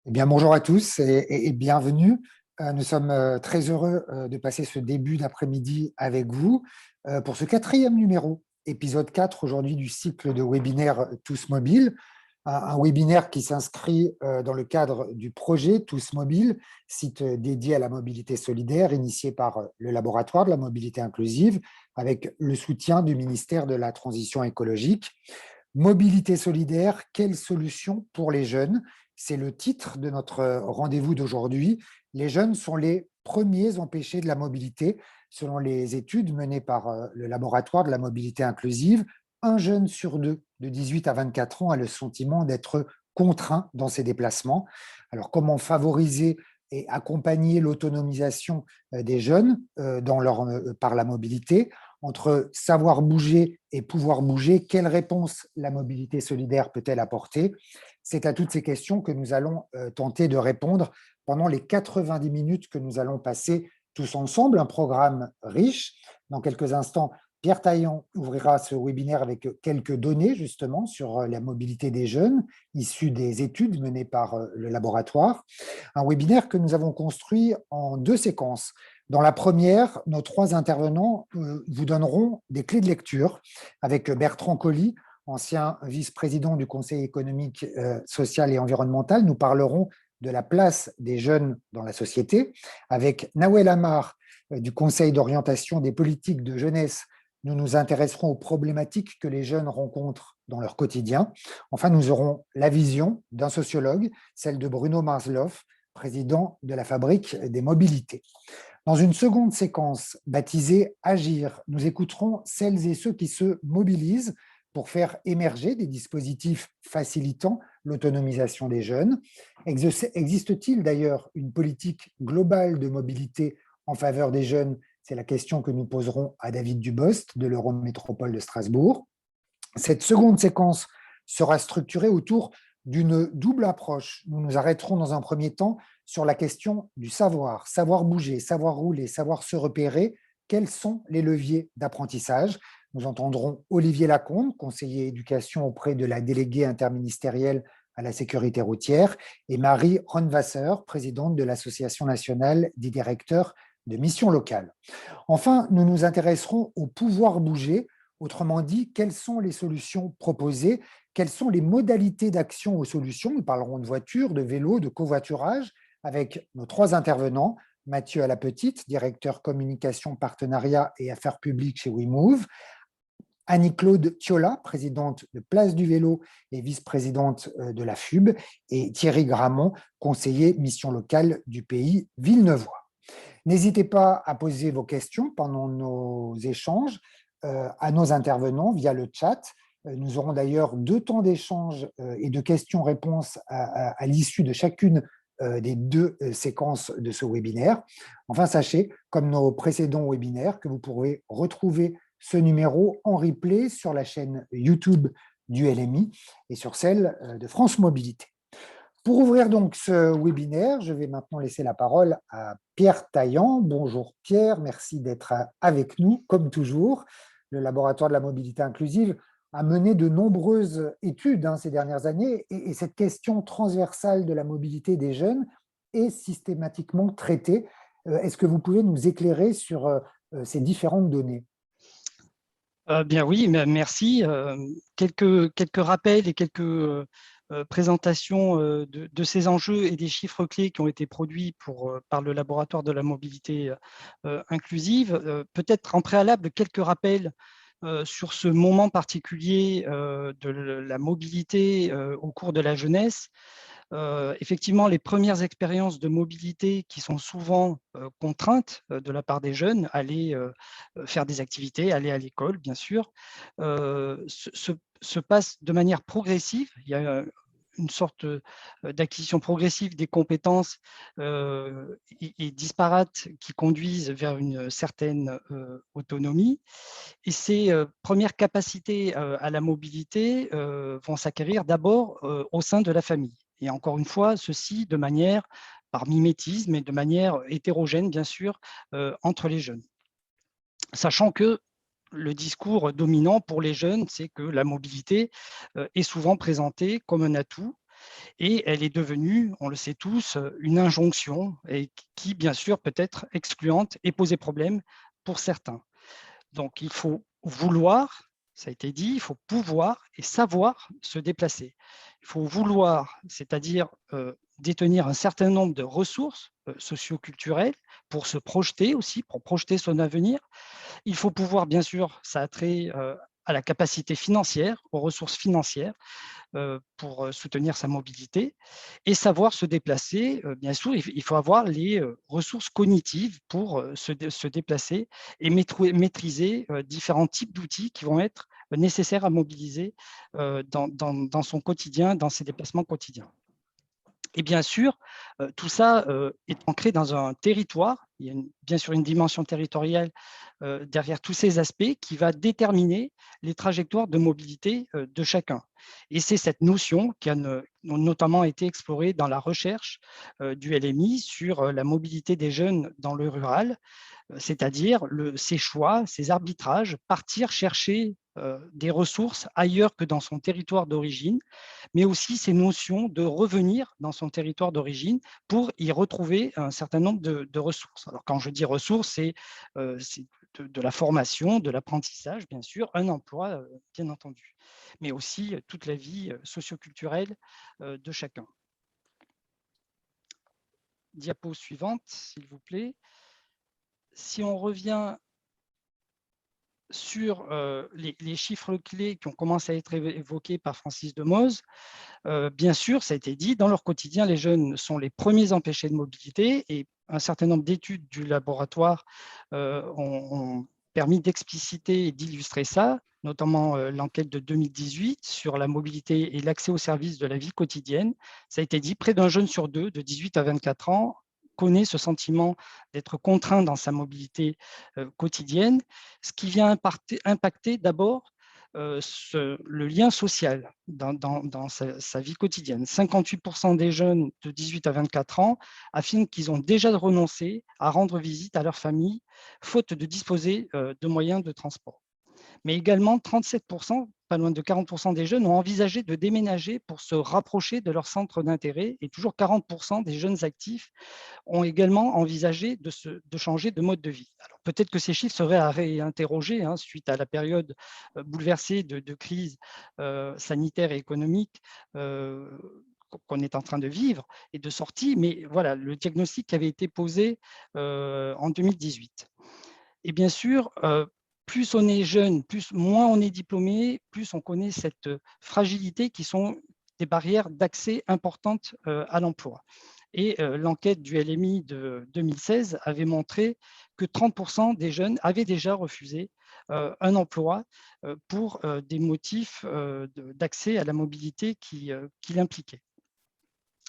Eh bien, bonjour à tous et bienvenue. Nous sommes très heureux de passer ce début d'après-midi avec vous pour ce quatrième numéro, épisode 4 aujourd'hui du cycle de webinaires Tous Mobiles, un webinaire qui s'inscrit dans le cadre du projet Tous Mobiles, site dédié à la mobilité solidaire initié par le laboratoire de la mobilité inclusive avec le soutien du ministère de la Transition écologique. Mobilité solidaire, quelles solutions pour les jeunes? C'est le titre de notre rendez-vous d'aujourd'hui. Les jeunes sont les premiers empêchés de la mobilité. Selon les études menées par le laboratoire de la mobilité inclusive, un jeune sur deux de 18 à 24 ans a le sentiment d'être contraint dans ses déplacements. Alors, comment favoriser et accompagner l'autonomisation des jeunes par la mobilité? Entre savoir bouger et pouvoir bouger, quelle réponse la mobilité solidaire peut-elle apporter? C'est à toutes ces questions que nous allons tenter de répondre pendant les 90 minutes que nous allons passer tous ensemble. Un programme riche. Dans quelques instants, Pierre Taillant ouvrira ce webinaire avec quelques données justement sur la mobilité des jeunes issues des études menées par le laboratoire. Un webinaire que nous avons construit en deux séquences. Dans la première, nos trois intervenants vous donneront des clés de lecture avec Bertrand Colly, ancien vice-président du Conseil économique, social et environnemental. Nous parlerons de la place des jeunes dans la société. Avec Nawel Amar du Conseil d'orientation des politiques de jeunesse, nous nous intéresserons aux problématiques que les jeunes rencontrent dans leur quotidien. Enfin, nous aurons la vision d'un sociologue, celle de Bruno Marsloff, président de la Fabrique des mobilités. Dans une seconde séquence baptisée Agir, nous écouterons celles et ceux qui se mobilisent pour faire émerger des dispositifs facilitant l'autonomisation des jeunes. Existe-t-il d'ailleurs une politique globale de mobilité en faveur des jeunes? C'est la question que nous poserons à David Dubost de l'Eurométropole de Strasbourg. Cette seconde séquence sera structurée autour d'une double approche. Nous nous arrêterons dans un premier temps sur la question du savoir, savoir bouger, savoir rouler, savoir se repérer. Quels sont les leviers d'apprentissage? Nous entendrons Olivier Lacombe, conseiller éducation auprès de la déléguée interministérielle à la sécurité routière, et Marie Ronwasser, présidente de l'Association nationale des directeurs de missions locales. Enfin, nous nous intéresserons au pouvoir bouger. Autrement dit, quelles sont les solutions proposées? Quelles sont les modalités d'action aux solutions? Nous parlerons de voitures, de vélos, de covoiturage avec nos trois intervenants. Mathieu Alapetite, directeur communication, partenariat et affaires publiques chez WeMove. Annie-Claude Thiola, présidente de Place du Vélo et vice-présidente de la FUB. Et Thierry Gramont, conseiller mission locale du pays Villeneuvois. N'hésitez pas à poser vos questions pendant nos échanges à nos intervenants via le chat. Nous aurons d'ailleurs deux temps d'échange et de questions-réponses à l'issue de chacune des deux séquences de ce webinaire. Enfin, sachez, comme nos précédents webinaires, que vous pourrez retrouver ce numéro en replay sur la chaîne YouTube du LMI et sur celle de France Mobilité. Pour ouvrir donc ce webinaire, je vais maintenant laisser la parole à Pierre Taillant. Bonjour Pierre, merci d'être avec nous, comme toujours. Le laboratoire de la mobilité inclusive a mené de nombreuses études ces dernières années et cette question transversale de la mobilité des jeunes est systématiquement traitée. Est-ce que vous pouvez nous éclairer sur ces différentes données? Bien oui, merci. Quelques rappels et quelques présentations de ces enjeux et des chiffres clés qui ont été produits par le laboratoire de la mobilité inclusive. Peut-être en préalable, quelques rappels sur ce moment particulier de la mobilité au cours de la jeunesse. Effectivement, les premières expériences de mobilité qui sont souvent contraintes de la part des jeunes, aller faire des activités, aller à l'école, bien sûr, se passent de manière progressive. Il y a une sorte d'acquisition progressive des compétences et disparates qui conduisent vers une certaine autonomie. Et ces premières capacités à la mobilité vont s'acquérir d'abord au sein de la famille. Et encore une fois, ceci de manière, par mimétisme et de manière hétérogène, bien sûr, entre les jeunes. Sachant que le discours dominant pour les jeunes, c'est que la mobilité est souvent présentée comme un atout Et elle est devenue, on le sait tous, une injonction et qui, bien sûr, peut être excluante et poser problème pour certains. Donc, il faut vouloir, ça a été dit, il faut pouvoir et savoir se déplacer. Il faut vouloir, c'est-à-dire détenir un certain nombre de ressources socio-culturelles pour se projeter aussi, pour projeter son avenir. Il faut pouvoir, bien sûr, ça a trait à la capacité financière, aux ressources financières pour soutenir sa mobilité et savoir se déplacer. Bien sûr, il faut avoir les ressources cognitives pour se déplacer et maîtriser différents types d'outils qui vont être nécessaires à mobiliser dans son quotidien, dans ses déplacements quotidiens. Et bien sûr, tout ça est ancré dans un territoire. Il y a bien sûr une dimension territoriale derrière tous ces aspects qui va déterminer les trajectoires de mobilité de chacun. Et c'est cette notion qui a notamment été explorée dans la recherche du LMI sur la mobilité des jeunes dans le rural, c'est-à-dire ses choix, ses arbitrages, partir chercher des ressources ailleurs que dans son territoire d'origine, mais aussi ces notions de revenir dans son territoire d'origine pour y retrouver un certain nombre de ressources. Alors quand je dis ressources, c'est de la formation, de l'apprentissage, bien sûr, un emploi, bien entendu, mais aussi toute la vie socioculturelle de chacun. Diapo suivante, s'il vous plaît. Si on revient sur les chiffres clés qui ont commencé à être évoqués par Francis Demoz, bien sûr, ça a été dit, dans leur quotidien, les jeunes sont les premiers empêchés de mobilité et un certain nombre d'études du laboratoire ont permis d'expliciter et d'illustrer ça, notamment l'enquête de 2018 sur la mobilité et l'accès aux services de la vie quotidienne. Ça a été dit, près d'un jeune sur deux de 18 à 24 ans connaît ce sentiment d'être contraint dans sa mobilité quotidienne, ce qui vient impacter d'abord le lien social dans sa vie quotidienne. 58% des jeunes de 18 à 24 ans affirment qu'ils ont déjà renoncé à rendre visite à leur famille, faute de disposer de moyens de transport. Mais également, 37%, pas loin de 40% des jeunes ont envisagé de déménager pour se rapprocher de leur centre d'intérêt et toujours 40% des jeunes actifs ont également envisagé de changer de mode de vie. Alors peut-être que ces chiffres seraient à réinterroger suite à la période bouleversée de crise sanitaire et économique qu'on est en train de vivre et de sortie, mais voilà le diagnostic qui avait été posé en 2018. Et bien sûr, plus on est jeune, moins on est diplômé, plus on connaît cette fragilité qui sont des barrières d'accès importantes à l'emploi. Et l'enquête du LMI de 2016 avait montré que 30% des jeunes avaient déjà refusé un emploi pour des motifs d'accès à la mobilité qui l'impliquaient.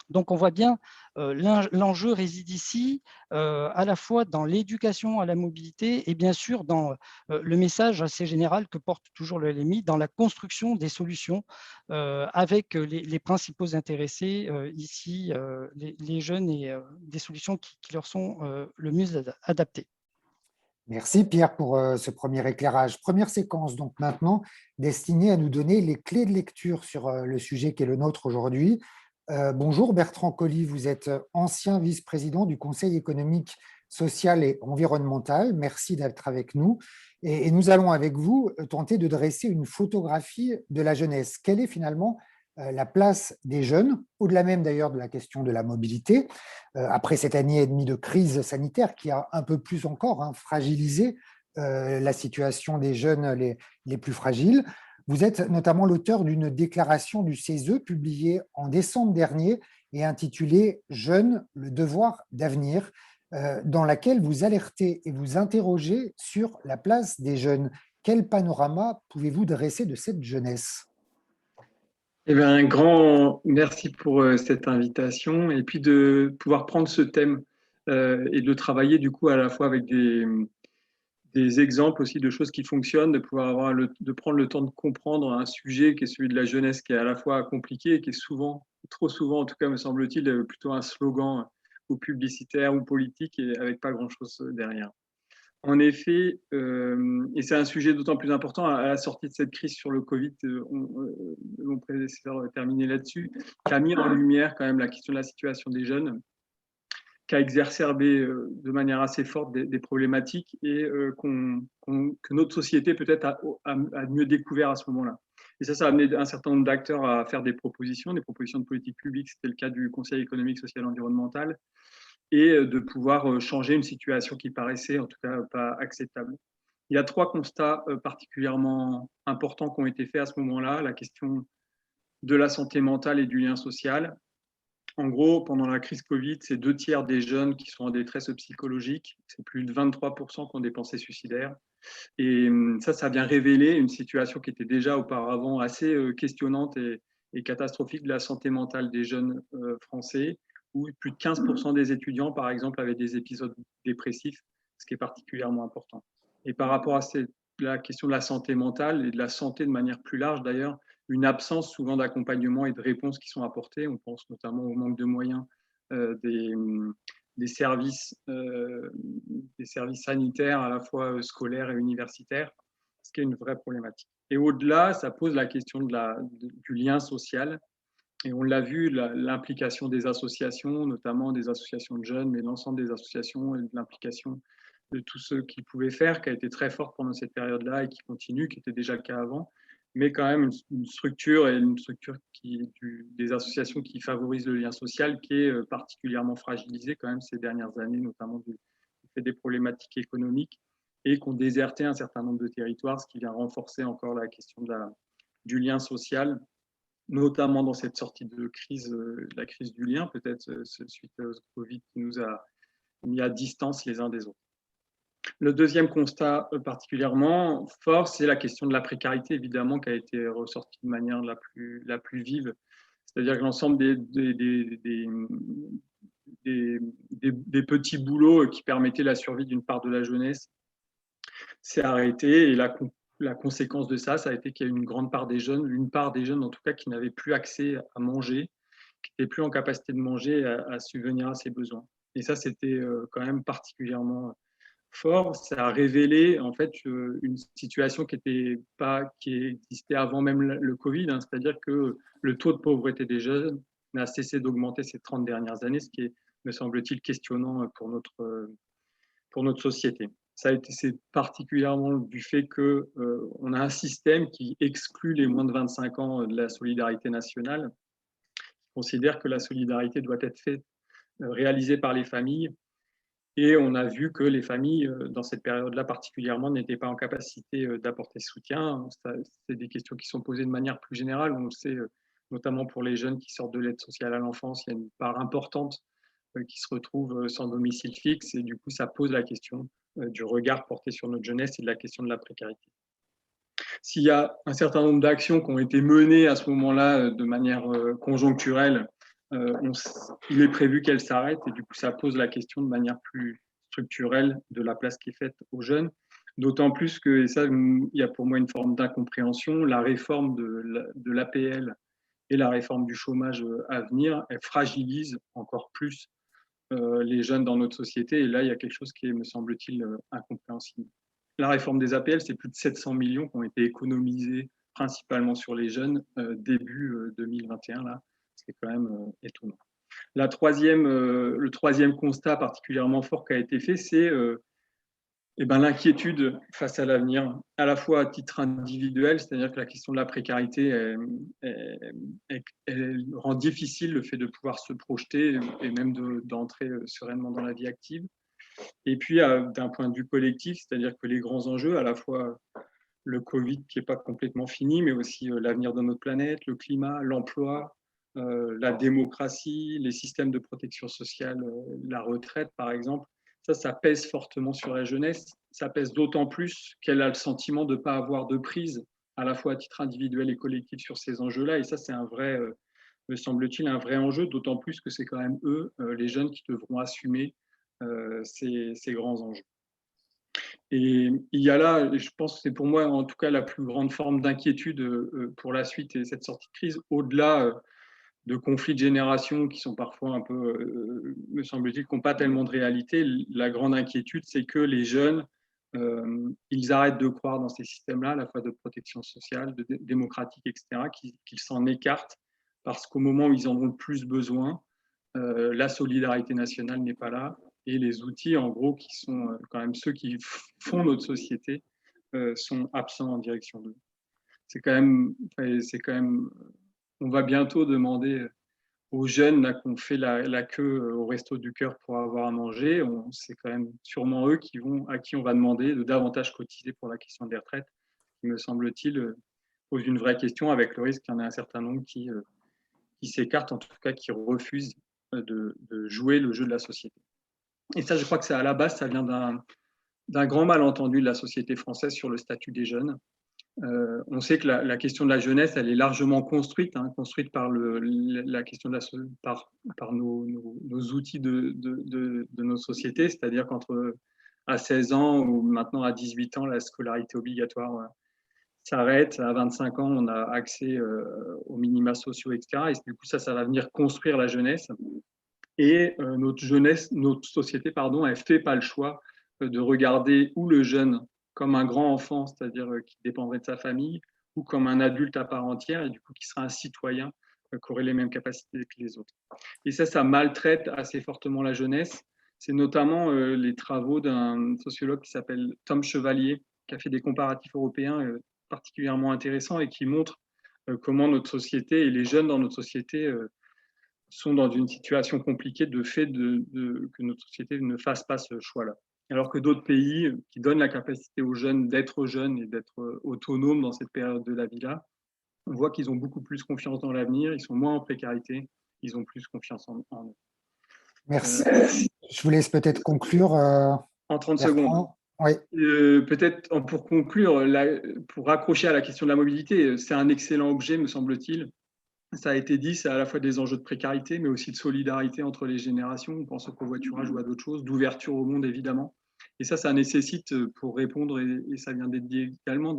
Donc, on voit bien l'enjeu réside ici à la fois dans l'éducation à la mobilité et bien sûr dans le message assez général que porte toujours le LMI dans la construction des solutions avec les principaux intéressés ici, les jeunes et des solutions qui leur sont le mieux adaptées. Merci Pierre pour ce premier éclairage. Première séquence donc maintenant destinée à nous donner les clés de lecture sur le sujet qui est le nôtre aujourd'hui. Bonjour Bertrand Colly, vous êtes ancien vice-président du Conseil économique, social et environnemental. Merci d'être avec nous. Et nous allons avec vous tenter de dresser une photographie de la jeunesse. Quelle est finalement la place des jeunes, au-delà même d'ailleurs de la question de la mobilité, après cette année et demie de crise sanitaire qui a un peu plus encore fragilisé la situation des jeunes les plus fragiles. Vous êtes notamment l'auteur d'une déclaration du CESE publiée en décembre dernier et intitulée « Jeunes, le devoir d'avenir », dans laquelle vous alertez et vous interrogez sur la place des jeunes. Quel panorama pouvez-vous dresser de cette jeunesse ? Eh bien, un grand merci pour cette invitation et puis de pouvoir prendre ce thème et de travailler du coup à la fois avec des exemples aussi de choses qui fonctionnent, de pouvoir de prendre le temps de comprendre un sujet qui est celui de la jeunesse qui est à la fois compliqué et qui est souvent, trop souvent en tout cas me semble-t-il, plutôt un slogan ou publicitaire ou politique et avec pas grand-chose derrière. En effet, et c'est un sujet d'autant plus important à la sortie de cette crise sur le Covid, mon prédécesseur a terminé là-dessus, qui a mis en lumière quand même la question de la situation des jeunes, qui a exacerbé de manière assez forte des problématiques et que notre société peut-être a mieux découvert à ce moment-là. Et ça a amené un certain nombre d'acteurs à faire des propositions de politique publique. C'était le cas du Conseil économique, social et environnemental, et de pouvoir changer une situation qui paraissait en tout cas pas acceptable. Il y a 3 constats particulièrement importants qui ont été faits à ce moment-là. La question de la santé mentale et du lien social. En gros, pendant la crise Covid, c'est 2 tiers des jeunes qui sont en détresse psychologique. C'est plus de 23% qui ont des pensées suicidaires. Et ça vient révéler une situation qui était déjà auparavant assez questionnante et catastrophique de la santé mentale des jeunes français, où plus de 15% des étudiants, par exemple, avaient des épisodes dépressifs, ce qui est particulièrement important. Et par rapport à la question de la santé mentale et de la santé de manière plus large d'ailleurs, une absence souvent d'accompagnement et de réponses qui sont apportées. On pense notamment au manque de moyens des services sanitaires à la fois scolaires et universitaires, ce qui est une vraie problématique. Et au-delà, ça pose la question du lien social. Et on l'a vu, l'implication des associations, notamment des associations de jeunes, mais l'ensemble des associations et de l'implication de tous ceux qui pouvaient faire, qui a été très forte pendant cette période-là et qui continue, qui était déjà le cas avant, mais quand même une structure des associations qui favorisent le lien social qui est particulièrement fragilisée quand même ces dernières années, notamment du fait des problématiques économiques, et qui ont déserté un certain nombre de territoires, ce qui vient renforcer encore la question du lien social, notamment dans cette sortie de crise, la crise du lien, peut-être suite au Covid qui nous a mis à distance les uns des autres. Le deuxième constat particulièrement fort, c'est la question de la précarité, évidemment, qui a été ressortie de manière la plus vive. C'est-à-dire que l'ensemble des petits boulots qui permettaient la survie d'une part de la jeunesse s'est arrêté. Et la conséquence de ça a été qu'il y a une part des jeunes en tout cas, qui n'avaient plus accès à manger, qui n'étaient plus en capacité de manger, à subvenir à ses besoins. Et ça, c'était quand même particulièrement fort. Ça a révélé en fait une situation qui existait avant même le Covid, hein, c'est-à-dire que le taux de pauvreté des jeunes n'a cessé d'augmenter ces 30 dernières années, ce qui est, me semble-t-il, questionnant pour notre société. C'est particulièrement du fait qu'on a un système qui exclut les moins de 25 ans de la solidarité nationale, qui considère que la solidarité doit être réalisée par les familles. Et on a vu que les familles, dans cette période-là particulièrement, n'étaient pas en capacité d'apporter soutien. C'est des questions qui sont posées de manière plus générale. On le sait, notamment pour les jeunes qui sortent de l'aide sociale à l'enfance, il y a une part importante qui se retrouve sans domicile fixe. Et du coup, ça pose la question du regard porté sur notre jeunesse et de la question de la précarité. S'il y a un certain nombre d'actions qui ont été menées à ce moment-là de manière conjoncturelle, il est prévu qu'elle s'arrête, et du coup ça pose la question de manière plus structurelle de la place qui est faite aux jeunes, d'autant plus que, et ça il y a pour moi une forme d'incompréhension, la réforme de l'APL et la réforme du chômage à venir, elle fragilise encore plus les jeunes dans notre société, et là il y a quelque chose qui est, me semble-t-il, incompréhensible. La réforme des APL, c'est plus de 700 millions qui ont été économisés principalement sur les jeunes début 2021 là. C'est quand même étonnant. Le troisième constat particulièrement fort qui a été fait, c'est l'inquiétude face à l'avenir, à la fois à titre individuel, c'est-à-dire que la question de la précarité elle rend difficile le fait de pouvoir se projeter et même d'entrer sereinement dans la vie active. Et puis, d'un point de vue collectif, c'est-à-dire que les grands enjeux, à la fois le Covid qui n'est pas complètement fini, mais aussi l'avenir de notre planète, le climat, l'emploi, la démocratie, les systèmes de protection sociale, la retraite par exemple, ça pèse fortement sur la jeunesse. Ça pèse d'autant plus qu'elle a le sentiment de ne pas avoir de prise, à la fois à titre individuel et collectif, sur ces enjeux-là. Et ça, c'est me semble-t-il, un vrai enjeu, d'autant plus que c'est quand même eux, les jeunes, qui devront assumer ces grands enjeux. Et il y a là, je pense que c'est pour moi en tout cas la plus grande forme d'inquiétude pour la suite et cette sortie de crise, au-delà de conflits de génération qui sont parfois un peu, me semble-t-il, qui n'ont pas tellement de réalité. La grande inquiétude, c'est que les jeunes ils arrêtent de croire dans ces systèmes-là, à la fois de protection sociale, démocratique, etc., qu'ils s'en écartent parce qu'au moment où ils en ont le plus besoin, la solidarité nationale n'est pas là et les outils, en gros, qui sont quand même ceux qui font notre société, sont absents en direction d'eux. C'est quand même, on va bientôt demander aux jeunes là, qui ont fait la queue au Resto du Cœur pour avoir à manger, c'est quand même sûrement eux à qui on va demander de davantage cotiser pour la question des retraites, qui me semble-t-il pose une vraie question avec le risque qu'il y en ait un certain nombre qui s'écartent, en tout cas qui refusent de jouer le jeu de la société. Et ça, je crois que à la base, ça vient d'un grand malentendu de la société française sur le statut des jeunes. On sait que la question de la jeunesse, elle est largement construite par la question par nos outils de nos sociétés, c'est-à-dire à 16 ans ou maintenant à 18 ans, la scolarité obligatoire s'arrête. À 25 ans, on a accès aux minima sociaux, etc. Et du coup, ça va venir construire la jeunesse. Et notre société, pardon, elle ne fait pas le choix de regarder ou le jeune comme un grand enfant, c'est-à-dire qui dépendrait de sa famille, ou comme un adulte à part entière, et du coup qui sera un citoyen qui aurait les mêmes capacités que les autres. Et ça maltraite assez fortement la jeunesse. C'est notamment les travaux d'un sociologue qui s'appelle Tom Chevalier, qui a fait des comparatifs européens particulièrement intéressants et qui montre comment notre société et les jeunes dans notre société sont dans une situation compliquée de fait que notre société ne fasse pas ce choix-là. Alors que d'autres pays qui donnent la capacité aux jeunes d'être jeunes et d'être autonomes dans cette période de la vie-là, on voit qu'ils ont beaucoup plus confiance dans l'avenir, ils sont moins en précarité, ils ont plus confiance en eux. Merci. Je vous laisse peut-être conclure. En 30 Bertrand. secondes. Oui. Peut-être pour conclure, pour raccrocher à la question de la mobilité, c'est un excellent objet, me semble-t-il. Ça a été dit, c'est à la fois des enjeux de précarité, mais aussi de solidarité entre les générations. On pense au covoiturage ou à d'autres choses, d'ouverture au monde, évidemment. Et ça nécessite, pour répondre, et ça vient d'être dit également,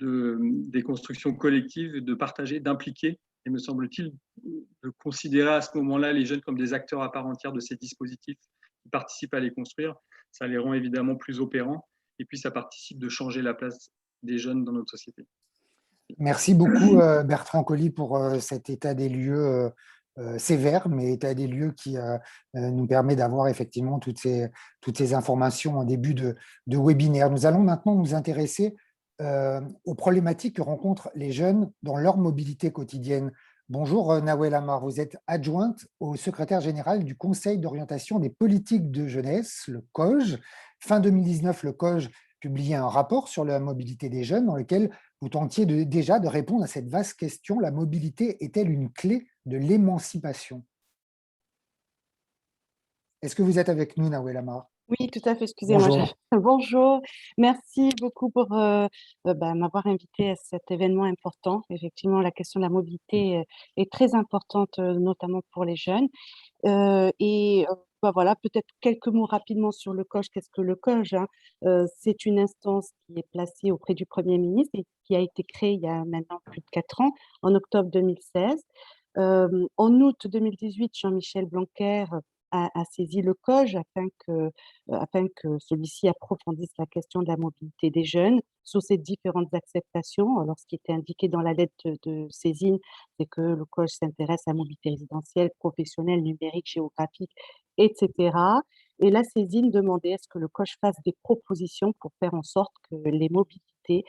des constructions collectives, de partager, d'impliquer, et me semble-t-il, de considérer à ce moment-là les jeunes comme des acteurs à part entière de ces dispositifs qui participent à les construire. Ça les rend évidemment plus opérants, et puis ça participe de changer la place des jeunes dans notre société. Merci beaucoup Bertrand Colli pour cet état des lieux sévère, mais état des lieux qui nous permet d'avoir effectivement toutes ces informations en début de webinaire. Nous allons maintenant nous intéresser aux problématiques que rencontrent les jeunes dans leur mobilité quotidienne. Bonjour Nawel Amar, vous êtes adjointe au secrétaire général du Conseil d'orientation des politiques de jeunesse, le COJ. Fin 2019, le COJ publiait un rapport sur la mobilité des jeunes dans lequel vous tentiez déjà de répondre à cette vaste question, la mobilité est-elle une clé de l'émancipation? Est-ce que vous êtes avec nous, Nawel Amar? Oui, tout à fait, excusez-moi. Bonjour. Bonjour, merci beaucoup pour m'avoir invité à cet événement important. Effectivement, la question de la mobilité est très importante, notamment pour les jeunes. Voilà, peut-être quelques mots rapidement sur le COJ. Qu'est-ce que le COJ, hein? C'est une instance qui est placée auprès du Premier ministre et qui a été créée il y a maintenant plus de 4 ans, en octobre 2016. En août 2018, Jean-Michel Blanquer a saisi le COJ afin que celui-ci approfondisse la question de la mobilité des jeunes sous ses différentes acceptations. Alors, ce qui était indiqué dans la lettre de saisine, c'est que le COJ s'intéresse à la mobilité résidentielle, professionnelle, numérique, géographique, etc. Et la saisine demandait à ce que le COJ fasse des propositions pour faire en sorte que les mobilités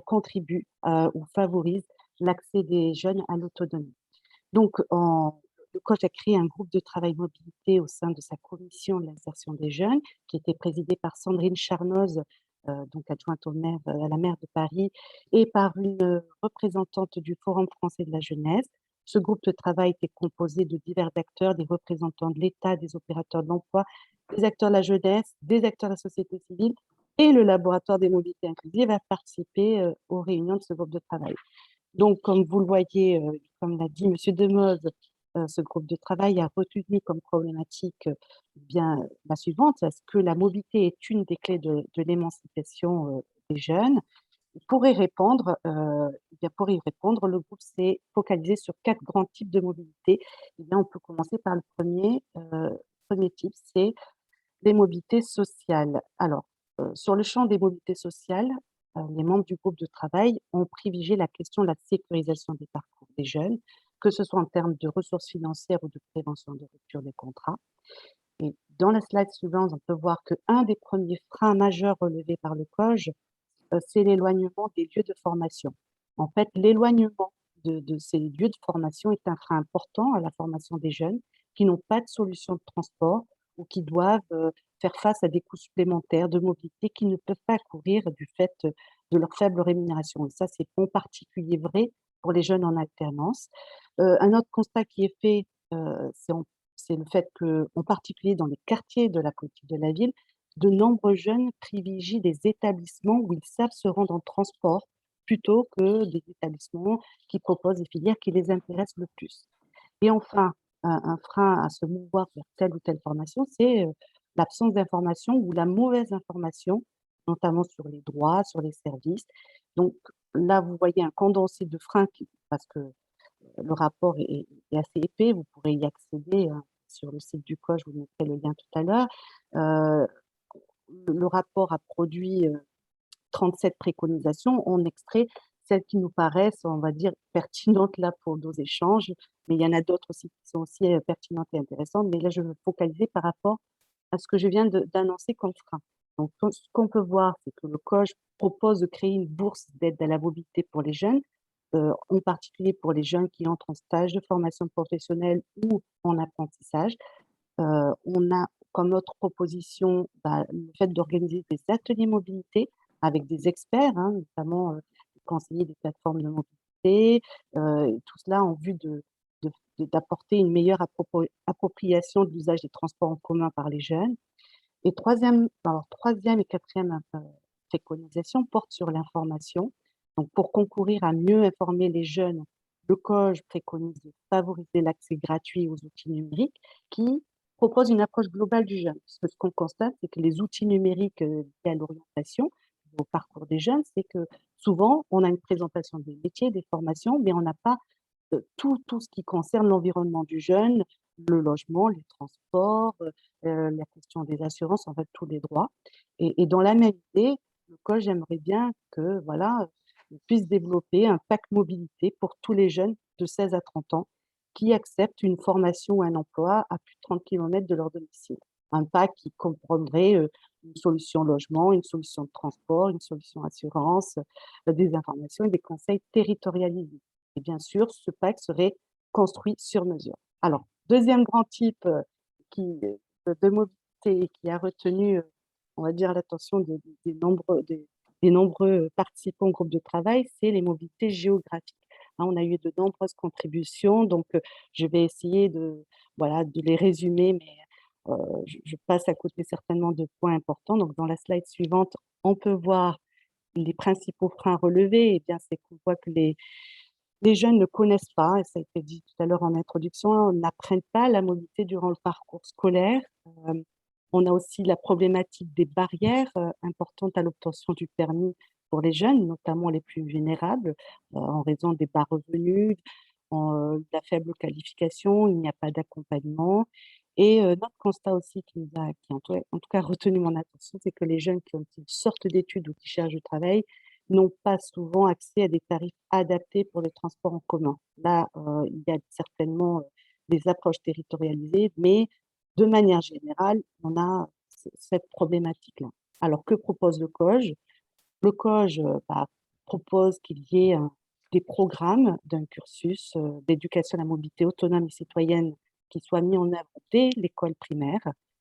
contribuent ou favorisent l'accès des jeunes à l'autonomie. Donc, le COJ a créé un groupe de travail mobilité au sein de sa commission de l'insertion des jeunes, qui était présidée par Sandrine Charnoz, donc adjointe à la maire de Paris, et par une représentante du Forum français de la jeunesse. Ce groupe de travail était composé de divers acteurs, des représentants de l'État, des opérateurs de l'emploi, des acteurs de la jeunesse, des acteurs de la société civile, et le laboratoire des mobilités inclusives a participé aux réunions de ce groupe de travail. Donc, comme vous le voyez, comme l'a dit M. Demoz, ce groupe de travail a retenu comme problématique la suivante: est-ce que la mobilité est une des clés de l'émancipation des jeunes? Pour y répondre, le groupe s'est focalisé sur 4 grands types de mobilité. On peut commencer par le premier type, c'est les mobilités sociales. Alors, Sur le champ des mobilités sociales, les membres du groupe de travail ont privilégié la question de la sécurisation des parcours des jeunes, que ce soit en termes de ressources financières ou de prévention de rupture des contrats. Et dans la slide suivante, on peut voir qu'un des premiers freins majeurs relevés par le COJ, c'est l'éloignement des lieux de formation. En fait, l'éloignement de ces lieux de formation est un frein important à la formation des jeunes qui n'ont pas de solution de transport ou qui doivent faire face à des coûts supplémentaires de mobilité qu'ils ne peuvent pas couvrir du fait de leur faible rémunération. Et ça, c'est en particulier vrai pour les jeunes en alternance. Un autre constat qui est fait, c'est le fait qu'en particulier dans les quartiers de la politique de la ville, de nombreux jeunes privilégient des établissements où ils savent se rendre en transport plutôt que des établissements qui proposent des filières qui les intéressent le plus. Et enfin, un frein à se mouvoir vers telle ou telle formation, c'est l'absence d'information ou la mauvaise information, notamment sur les droits, sur les services. Donc là, vous voyez un condensé de freins parce que le rapport est assez épais, vous pourrez y accéder sur le site du COJ, je vous mettrai le lien tout à l'heure. Le rapport a produit 37 préconisations. On extrait celles qui nous paraissent, on va dire, pertinentes là pour nos échanges, mais il y en a d'autres aussi qui sont aussi pertinentes et intéressantes. Mais là, je veux me focaliser par rapport à ce que je viens d'annoncer comme frein. Donc, ce qu'on peut voir, c'est que le COJ propose de créer une bourse d'aide à la mobilité pour les jeunes, en particulier pour les jeunes qui entrent en stage de formation professionnelle ou en apprentissage. On a comme autre proposition le fait d'organiser des ateliers mobilité avec des experts, hein, notamment des conseillers des plateformes de mobilité, et tout cela en vue d'apporter une meilleure appropriation de l'usage des transports en commun par les jeunes. Et troisième et quatrième préconisation porte sur l'information. Donc, pour concourir à mieux informer les jeunes, le COJ préconise de favoriser l'accès gratuit aux outils numériques qui proposent une approche globale du jeune. Parce que ce qu'on constate, c'est que les outils numériques liés à l'orientation, au parcours des jeunes, c'est que souvent, on a une présentation des métiers, des formations, mais on n'a pas tout ce qui concerne l'environnement du jeune, le logement, les transports, la question des assurances, en fait, tous les droits. Et dans la même idée, le COJ j'aimerais bien que, voilà, on puisse développer un pack mobilité pour tous les jeunes de 16 à 30 ans qui acceptent une formation ou un emploi à plus de 30 km de leur domicile. Un pack qui comprendrait une solution logement, une solution de transport, une solution assurance, des informations et des conseils territorialisés. Et bien sûr, ce pack serait construit sur mesure. Alors, deuxième grand type de mobilité qui a retenu, on va dire, l'attention des nombreux participants au groupe de travail, c'est les mobilités géographiques. Hein, on a eu de nombreuses contributions, donc je vais essayer voilà, de les résumer, mais je passe à côté certainement de points importants. Donc, dans la slide suivante, on peut voir les principaux freins relevés. Eh bien, c'est qu'on voit que les jeunes ne connaissent pas, et ça a été dit tout à l'heure en introduction, n'apprennent pas la mobilité durant le parcours scolaire. On a aussi la problématique des barrières importantes à l'obtention du permis pour les jeunes, notamment les plus vulnérables, en raison des bas revenus, de la faible qualification, il n'y a pas d'accompagnement. Et notre constat aussi qui en tout cas retenu mon attention, c'est que les jeunes qui ont une sorte d'études ou qui cherchent du travail n'ont pas souvent accès à des tarifs adaptés pour les transports en commun. Là, il y a certainement des approches territorialisées, mais de manière générale, on a cette problématique-là. Alors, que propose le COJ? Le COJ propose qu'il y ait des programmes d'un cursus d'éducation à la mobilité autonome et citoyenne qui soient mis en œuvre dès l'école primaire,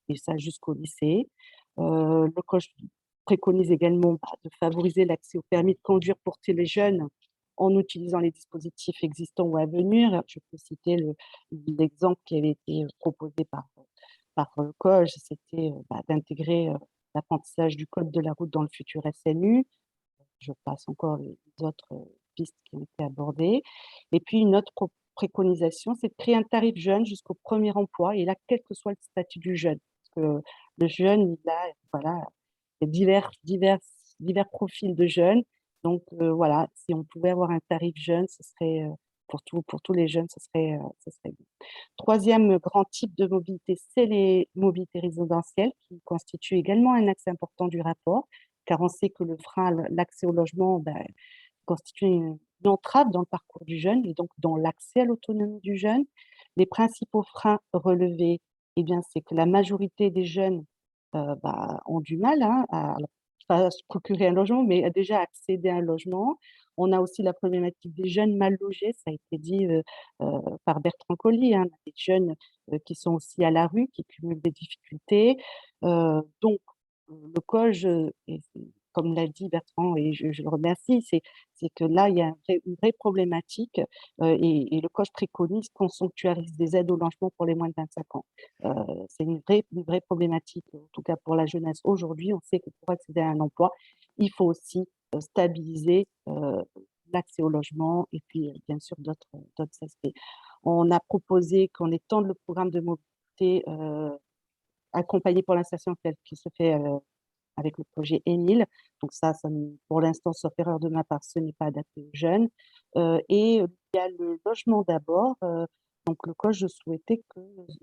et ça jusqu'au lycée. Le COJ préconise également de favoriser l'accès au permis de conduire pour tous les jeunes en utilisant les dispositifs existants ou à venir. Je peux citer l'exemple qui avait été proposé par le COJ, c'était d'intégrer l'apprentissage du code de la route dans le futur SNU. Je passe encore les autres pistes qui ont été abordées. Et puis, une autre préconisation, c'est de créer un tarif jeune jusqu'au premier emploi, et là, quel que soit le statut du jeune. Parce que le jeune, il a, voilà, divers profils de jeunes. Donc, voilà, si on pouvait avoir un tarif jeune, ce serait pour tous les jeunes, ce serait bien. Troisième grand type de mobilité, c'est les mobilités résidentielles qui constituent également un axe important du rapport, car on sait que le frein à l'accès au logement constitue une entrave dans le parcours du jeune et donc dans l'accès à l'autonomie du jeune. Les principaux freins relevés, eh bien, c'est que la majorité des jeunes ont du mal pas à se procurer un logement, mais à déjà accéder à un logement. On a aussi la problématique des jeunes mal logés, ça a été dit par Bertrand Colli, hein, des jeunes qui sont aussi à la rue, qui cumulent des difficultés. Donc, le COJ, comme l'a dit Bertrand, et je le remercie, c'est que là, il y a une vraie problématique et le COJ préconise qu'on sanctuarise des aides au logement pour les moins de 25 ans. C'est une vraie problématique, en tout cas pour la jeunesse aujourd'hui. On sait que pour accéder à un emploi, il faut aussi stabiliser l'accès au logement et puis bien sûr d'autres aspects. On a proposé qu'on étende le programme de mobilité accompagné pour l'insertion qui se fait avec le projet Émile. Donc ça pour l'instant, sauf erreur de ma part, ce n'est pas adapté aux jeunes. Et il y a le logement d'abord. Donc le COJ, je souhaitais que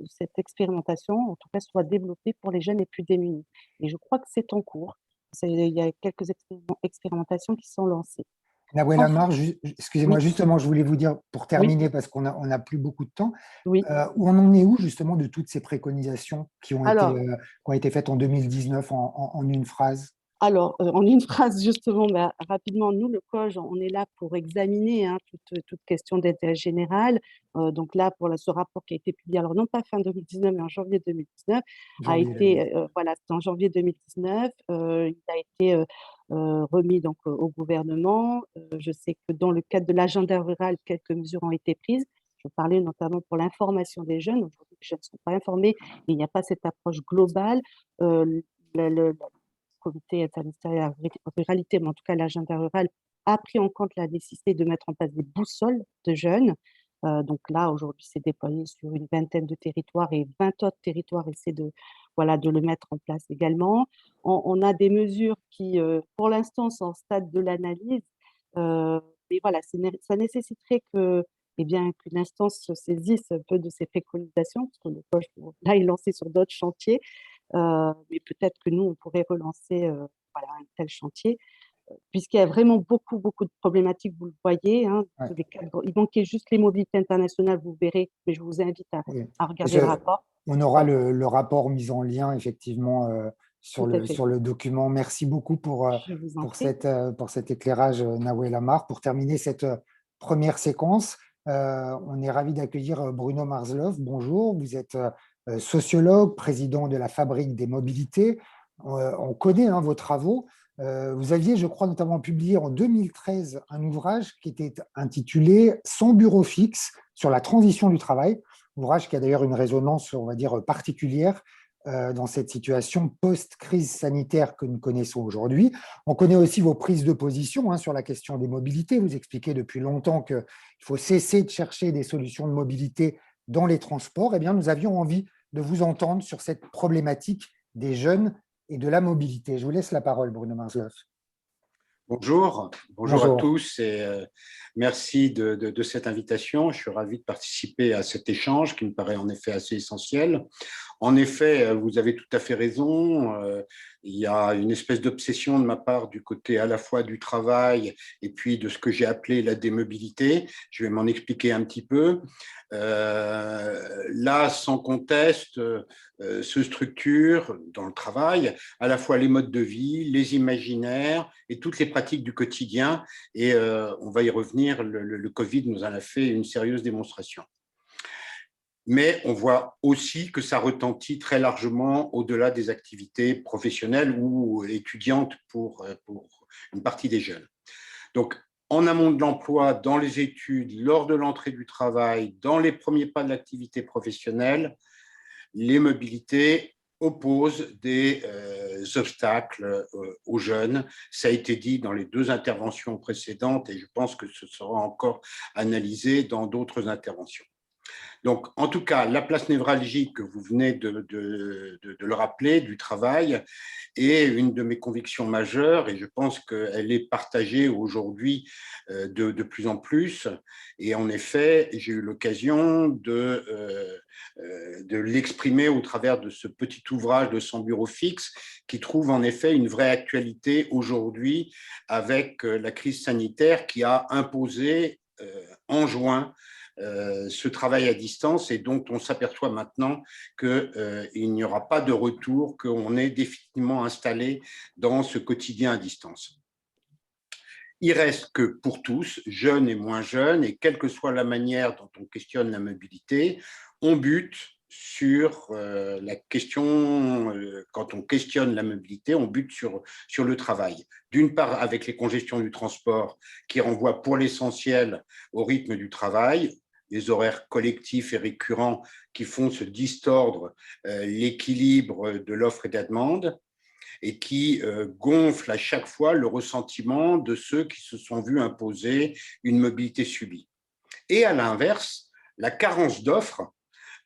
cette expérimentation, en tout cas, soit développée pour les jeunes les plus démunis. Et je crois que c'est en cours. Il y a quelques expérimentations qui sont lancées. Nawel Amar, excusez-moi, Oui. justement, je voulais vous dire, pour Oui. terminer, parce qu'on n'a plus beaucoup de temps, Oui. où on en est où justement de toutes ces préconisations qui ont Alors, été faites en 2019 en une phrase? Alors, en une phrase, justement, rapidement, nous, le COJ, on est là pour examiner toute question d'intérêt général. Donc là, pour ce rapport qui a été publié, alors non pas fin 2019, mais en janvier 2019, voilà, c'était en janvier 2019. Il a été remis donc au gouvernement. Je sais que dans le cadre de l'agenda rural, quelques mesures ont été prises. Je parlais notamment pour l'information des jeunes. Aujourd'hui, les jeunes ne sont pas informés et il n'y a pas cette approche globale. Le comité interministériel à la ruralité, mais en tout cas l'agenda rural, a pris en compte la nécessité de mettre en place des boussoles de jeunes. Donc là, aujourd'hui, c'est déployé sur une vingtaine de territoires et 20 autres territoires essaient de le mettre en place également. On a des mesures qui, pour l'instant, sont en stade de l'analyse, mais voilà, ça nécessiterait qu'une instance se saisisse un peu de ces préconisations, parce que le COJ, là, est lancé sur d'autres chantiers. Mais peut-être que nous, on pourrait relancer un tel chantier, puisqu'il y a vraiment beaucoup de problématiques, vous le voyez. Hein, Ouais. il manquait juste les mobilités internationales, vous verrez, mais je vous invite à regarder le rapport. On aura le rapport mis en lien, effectivement, sur Tout à fait. le document. Merci beaucoup pour cet éclairage, Nawel Amar. Pour terminer cette première séquence, on est ravi d'accueillir Bruno Marzlov. Bonjour, vous êtes sociologue, président de la Fabrique des mobilités. On connaît vos travaux. Vous aviez, je crois, notamment publié en 2013 un ouvrage qui était intitulé « Sans bureau fixe sur la transition du travail », ouvrage qui a d'ailleurs une résonance, on va dire, particulière dans cette situation post-crise sanitaire que nous connaissons aujourd'hui. On connaît aussi vos prises de position sur la question des mobilités. Vous expliquez depuis longtemps qu'il faut cesser de chercher des solutions de mobilité dans les transports. Eh bien, nous avions envie de vous entendre sur cette problématique des jeunes et de la mobilité. Je vous laisse la parole, Bruno Marzlov. Bonjour à tous et merci de cette invitation. Je suis ravi de participer à cet échange qui me paraît en effet assez essentiel. En effet, vous avez tout à fait raison. Il y a une espèce d'obsession de ma part du côté à la fois du travail et puis de ce que j'ai appelé la démobilité. Je vais m'en expliquer un petit peu. Là, sans conteste, se structurent dans le travail à la fois les modes de vie, les imaginaires et toutes les pratiques du quotidien. Et on va y revenir, le Covid nous en a fait une sérieuse démonstration. Mais on voit aussi que ça retentit très largement au-delà des activités professionnelles ou étudiantes pour une partie des jeunes. Donc, en amont de l'emploi, dans les études, lors de l'entrée du travail, dans les premiers pas de l'activité professionnelle, les mobilités opposent des obstacles aux jeunes. Ça a été dit dans les deux interventions précédentes et je pense que ce sera encore analysé dans d'autres interventions. Donc, en tout cas, la place névralgique que vous venez de le rappeler, du travail, est une de mes convictions majeures et je pense qu'elle est partagée aujourd'hui de plus en plus. Et en effet, j'ai eu l'occasion de l'exprimer au travers de ce petit ouvrage de Sans bureau fixe qui trouve en effet une vraie actualité aujourd'hui avec la crise sanitaire qui a imposé en juin ce travail à distance et dont on s'aperçoit maintenant qu'il n'y aura pas de retour, qu'on est définitivement installé dans ce quotidien à distance. Il reste que pour tous, jeunes et moins jeunes, et quelle que soit la manière dont on questionne la mobilité, on bute sur la question, quand on questionne la mobilité, on bute sur le travail. D'une part, avec les congestions du transport qui renvoient pour l'essentiel au rythme du travail, les horaires collectifs et récurrents qui font se distordre l'équilibre de l'offre et de la demande et qui gonflent à chaque fois le ressentiment de ceux qui se sont vus imposer une mobilité subie. Et à l'inverse, la carence d'offres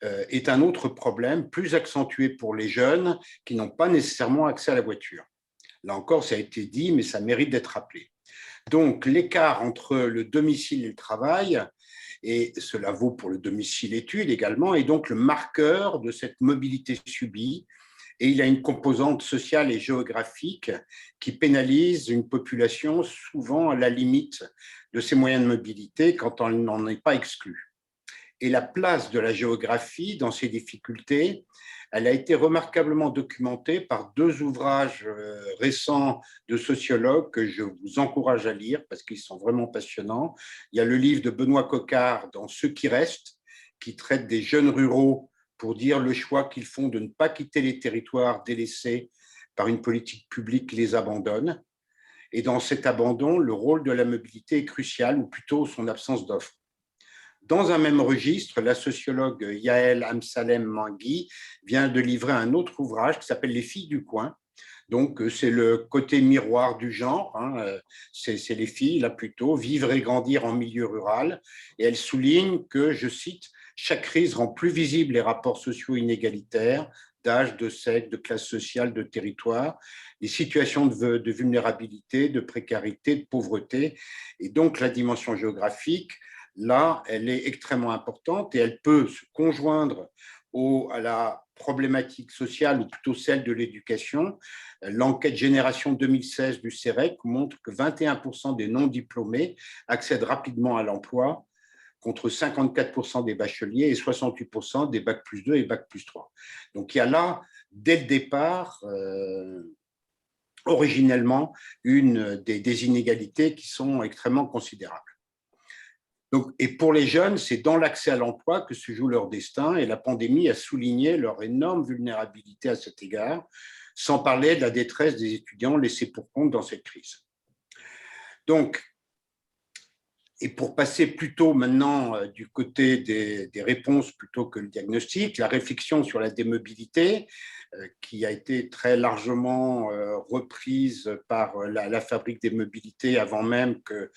est un autre problème plus accentué pour les jeunes qui n'ont pas nécessairement accès à la voiture. Là encore, ça a été dit, mais ça mérite d'être rappelé. Donc, l'écart entre le domicile et le travail, et cela vaut pour le domicile-études également, est donc le marqueur de cette mobilité subie. Et il a une composante sociale et géographique qui pénalise une population souvent à la limite de ses moyens de mobilité quand on n'en est pas exclu. Et la place de la géographie dans ces difficultés, elle a été remarquablement documentée par deux ouvrages récents de sociologues que je vous encourage à lire parce qu'ils sont vraiment passionnants. Il y a le livre de Benoît Coquart dans Ceux qui restent, qui traite des jeunes ruraux pour dire le choix qu'ils font de ne pas quitter les territoires délaissés par une politique publique qui les abandonne. Et dans cet abandon, le rôle de la mobilité est crucial, ou plutôt son absence d'offre. Dans un même registre, la sociologue Yael Amsalem-Mangui vient de livrer un autre ouvrage qui s'appelle « Les filles du coin ». Donc, c'est le côté miroir du genre, hein, c'est les filles, là plutôt, vivre et grandir en milieu rural. Et elle souligne que, je cite, « chaque crise rend plus visibles les rapports sociaux inégalitaires, d'âge, de sexe, de classe sociale, de territoire, les situations de vulnérabilité, de précarité, de pauvreté. Et donc, la dimension géographique, là, elle est extrêmement importante et elle peut se conjoindre à la problématique sociale, ou plutôt celle de l'éducation. L'enquête Génération 2016 du CEREC montre que 21% des non-diplômés accèdent rapidement à l'emploi, contre 54% des bacheliers et 68% des Bac plus 2 et Bac plus 3. Donc il y a là, dès le départ, originellement, une des inégalités qui sont extrêmement considérables. Donc, et pour les jeunes, c'est dans l'accès à l'emploi que se joue leur destin et la pandémie a souligné leur énorme vulnérabilité à cet égard, sans parler de la détresse des étudiants laissés pour compte dans cette crise. Donc, et pour passer plutôt maintenant du côté des réponses plutôt que le diagnostic, la réflexion sur la démobilité, qui a été très largement reprise par la Fabrique des mobilités avant même que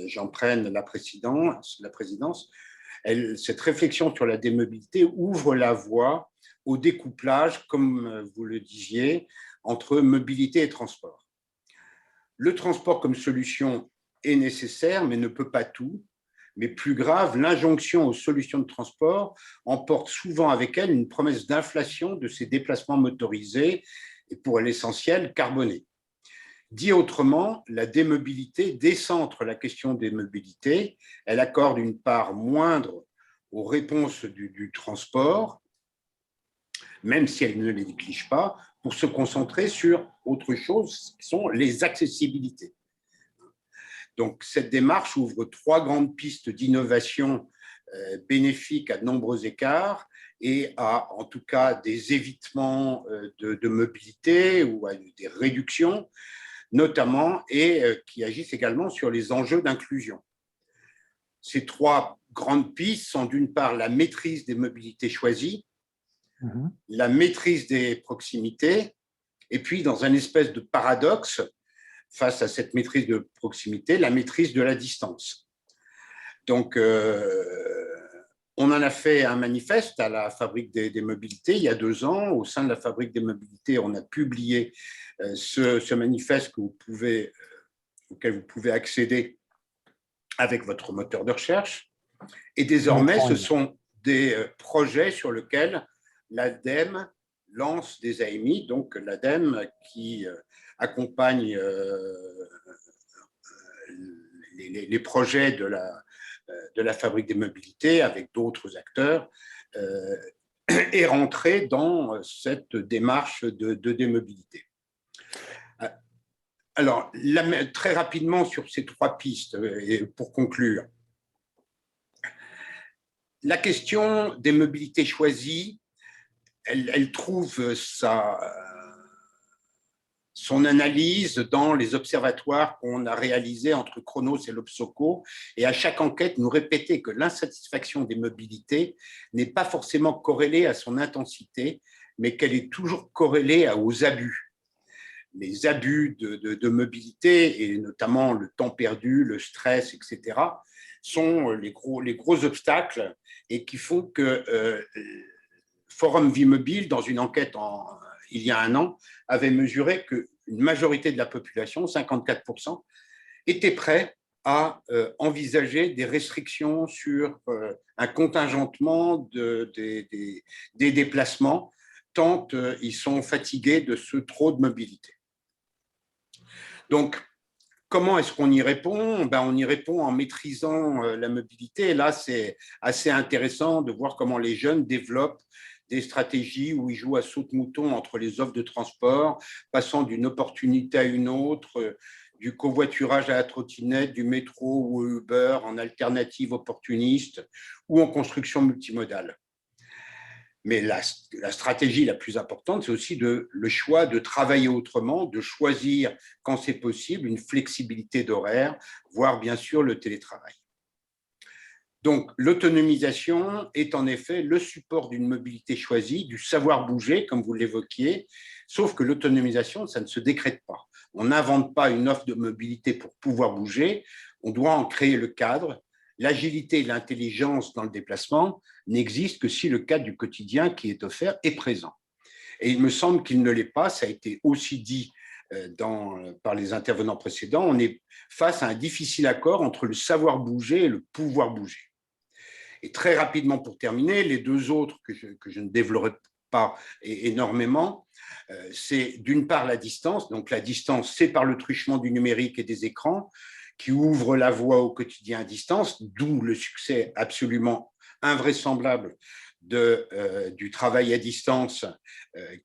j'en prenne la présidence. Cette réflexion sur la démobilité ouvre la voie au découplage, comme vous le disiez, entre mobilité et transport. Le transport comme solution est nécessaire, mais ne peut pas tout. Mais plus grave, l'injonction aux solutions de transport emporte souvent avec elle une promesse d'inflation de ces déplacements motorisés et pour l'essentiel carbonés. Dit autrement, la démobilité décentre la question des mobilités, elle accorde une part moindre aux réponses du transport, même si elle ne les néglige pas, pour se concentrer sur autre chose qui sont les accessibilités. Donc, cette démarche ouvre trois grandes pistes d'innovation bénéfiques à de nombreux écarts et à, en tout cas, des évitements de mobilité ou à des réductions, notamment, et qui agissent également sur les enjeux d'inclusion. Ces trois grandes pistes sont d'une part la maîtrise des mobilités choisies, la maîtrise des proximités, et puis, dans un espèce de paradoxe, face à cette maîtrise de proximité, la maîtrise de la distance. Donc, On en a fait un manifeste à la Fabrique des Mobilités il y a 2 ans. Au sein de la Fabrique des Mobilités, on a publié ce manifeste auquel vous pouvez accéder avec votre moteur de recherche. Et désormais, ce sont des projets sur lesquels l'ADEME lance des AMI, donc l'ADEME qui accompagne les projets de la Fabrique des Mobilités avec d'autres acteurs, est rentré dans cette démarche de démobilité. Alors, très rapidement sur ces 3 pistes, et pour conclure, la question des mobilités choisies, elle trouve son analyse dans les observatoires qu'on a réalisés entre Chronos et l'Obsoco. Et à chaque enquête, nous répétait que l'insatisfaction des mobilités n'est pas forcément corrélée à son intensité, mais qu'elle est toujours corrélée aux abus. Les abus de mobilité, et notamment le temps perdu, le stress, etc., sont les gros obstacles et qui font que Forum Vie Mobile, dans une enquête il y a 1 an, avait mesuré qu'une majorité de la population, 54%, était prêt à envisager des restrictions sur un contingentement des déplacements, tant ils sont fatigués de ce trop de mobilité. Donc, comment est-ce qu'on y répond? On y répond en maîtrisant la mobilité. Et là, c'est assez intéressant de voir comment les jeunes développent des stratégies où ils jouent à saute-mouton entre les offres de transport, passant d'une opportunité à une autre, du covoiturage à la trottinette, du métro ou Uber en alternative opportuniste ou en construction multimodale. Mais la stratégie la plus importante, c'est aussi le choix de travailler autrement, de choisir, quand c'est possible, une flexibilité d'horaire, voire bien sûr le télétravail. Donc, l'autonomisation est en effet le support d'une mobilité choisie, du savoir bouger, comme vous l'évoquiez, sauf que l'autonomisation, ça ne se décrète pas. On n'invente pas une offre de mobilité pour pouvoir bouger, on doit en créer le cadre. L'agilité et l'intelligence dans le déplacement n'existent que si le cadre du quotidien qui est offert est présent. Et il me semble qu'il ne l'est pas, ça a été aussi dit par les intervenants précédents, on est face à un difficile accord entre le savoir bouger et le pouvoir bouger. Et très rapidement pour terminer, les 2 autres que je ne développerai pas énormément, c'est d'une part la distance. Donc la distance, c'est par le truchement du numérique et des écrans qui ouvre la voie au quotidien à distance, d'où le succès absolument invraisemblable du travail à distance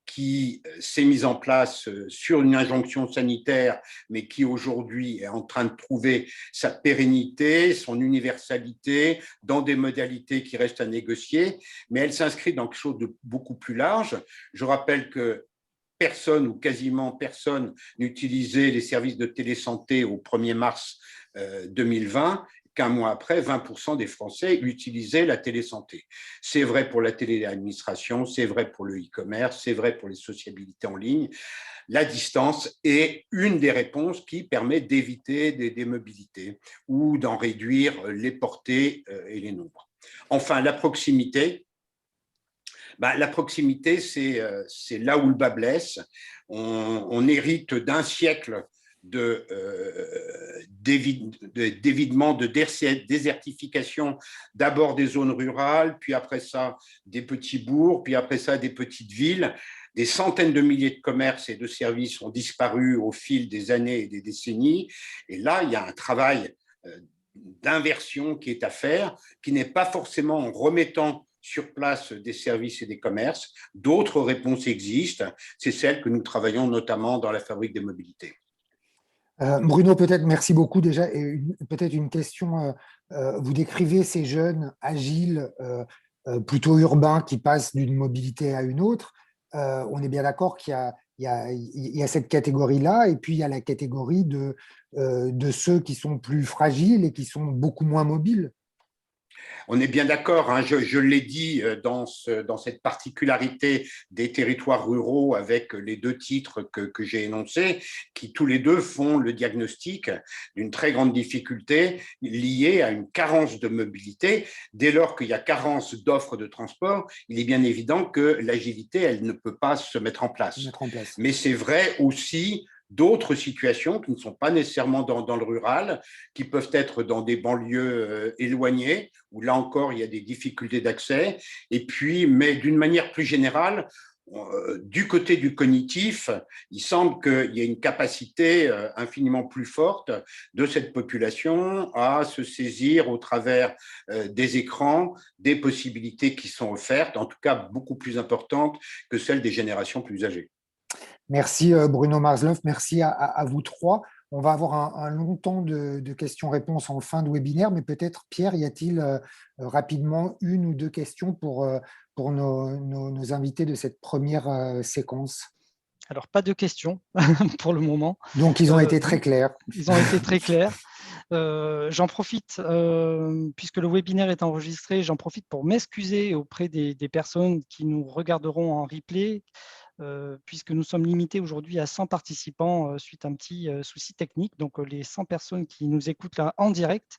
qui s'est mis en place sur une injonction sanitaire, mais qui aujourd'hui est en train de prouver sa pérennité, son universalité, dans des modalités qui restent à négocier, mais elle s'inscrit dans quelque chose de beaucoup plus large. Je rappelle que personne ou quasiment personne n'utilisait les services de télésanté au 1er mars 2020, qu'un mois après, 20% des Français utilisaient la télésanté. C'est vrai pour la téléadministration, c'est vrai pour le e-commerce, c'est vrai pour les sociabilités en ligne. La distance est une des réponses qui permet d'éviter des démobilités ou d'en réduire les portées et les nombres. Enfin, la proximité. La proximité, c'est là où le bas blesse. On hérite d'un siècle d'évidement, de désertification, d'abord des zones rurales, puis après ça des petits bourgs, puis après ça des petites villes. Des centaines de milliers de commerces et de services ont disparu au fil des années et des décennies. Et là, il y a un travail d'inversion qui est à faire, qui n'est pas forcément en remettant sur place des services et des commerces. D'autres réponses existent. C'est celles que nous travaillons notamment dans la Fabrique des Mobilités. Bruno, peut-être, merci beaucoup déjà. Et peut-être une question, vous décrivez ces jeunes agiles, plutôt urbains, qui passent d'une mobilité à une autre. On est bien d'accord qu'il y a cette catégorie-là, et puis il y a la catégorie de ceux qui sont plus fragiles et qui sont beaucoup moins mobiles. On est bien d'accord, hein, je l'ai dit dans cette particularité des territoires ruraux avec les deux titres que j'ai énoncés, qui tous les deux font le diagnostic d'une très grande difficulté liée à une carence de mobilité. Dès lors qu'il y a carence d'offres de transport, il est bien évident que l'agilité, elle ne peut pas se mettre en place. Mais c'est vrai aussi d'autres situations qui ne sont pas nécessairement dans le rural, qui peuvent être dans des banlieues éloignées, où là encore, il y a des difficultés d'accès. Et puis, mais d'une manière plus générale, du côté du cognitif, il semble qu'il y ait une capacité infiniment plus forte de cette population à se saisir au travers des écrans, des possibilités qui sont offertes, en tout cas beaucoup plus importantes que celles des générations plus âgées. Merci Bruno Marsloff, merci à vous trois. On va avoir un long temps de questions-réponses en fin de webinaire, mais peut-être, Pierre, y a-t-il rapidement une ou deux questions pour nos invités de cette première séquence? Alors, pas de questions pour le moment. Donc, ils ont été très clairs. Ils ont été très clairs. J'en profite, puisque le webinaire est enregistré, j'en profite pour m'excuser auprès des personnes qui nous regarderont en replay, puisque nous sommes limités aujourd'hui à 100 participants suite à un petit souci technique. Donc, les 100 personnes qui nous écoutent là en direct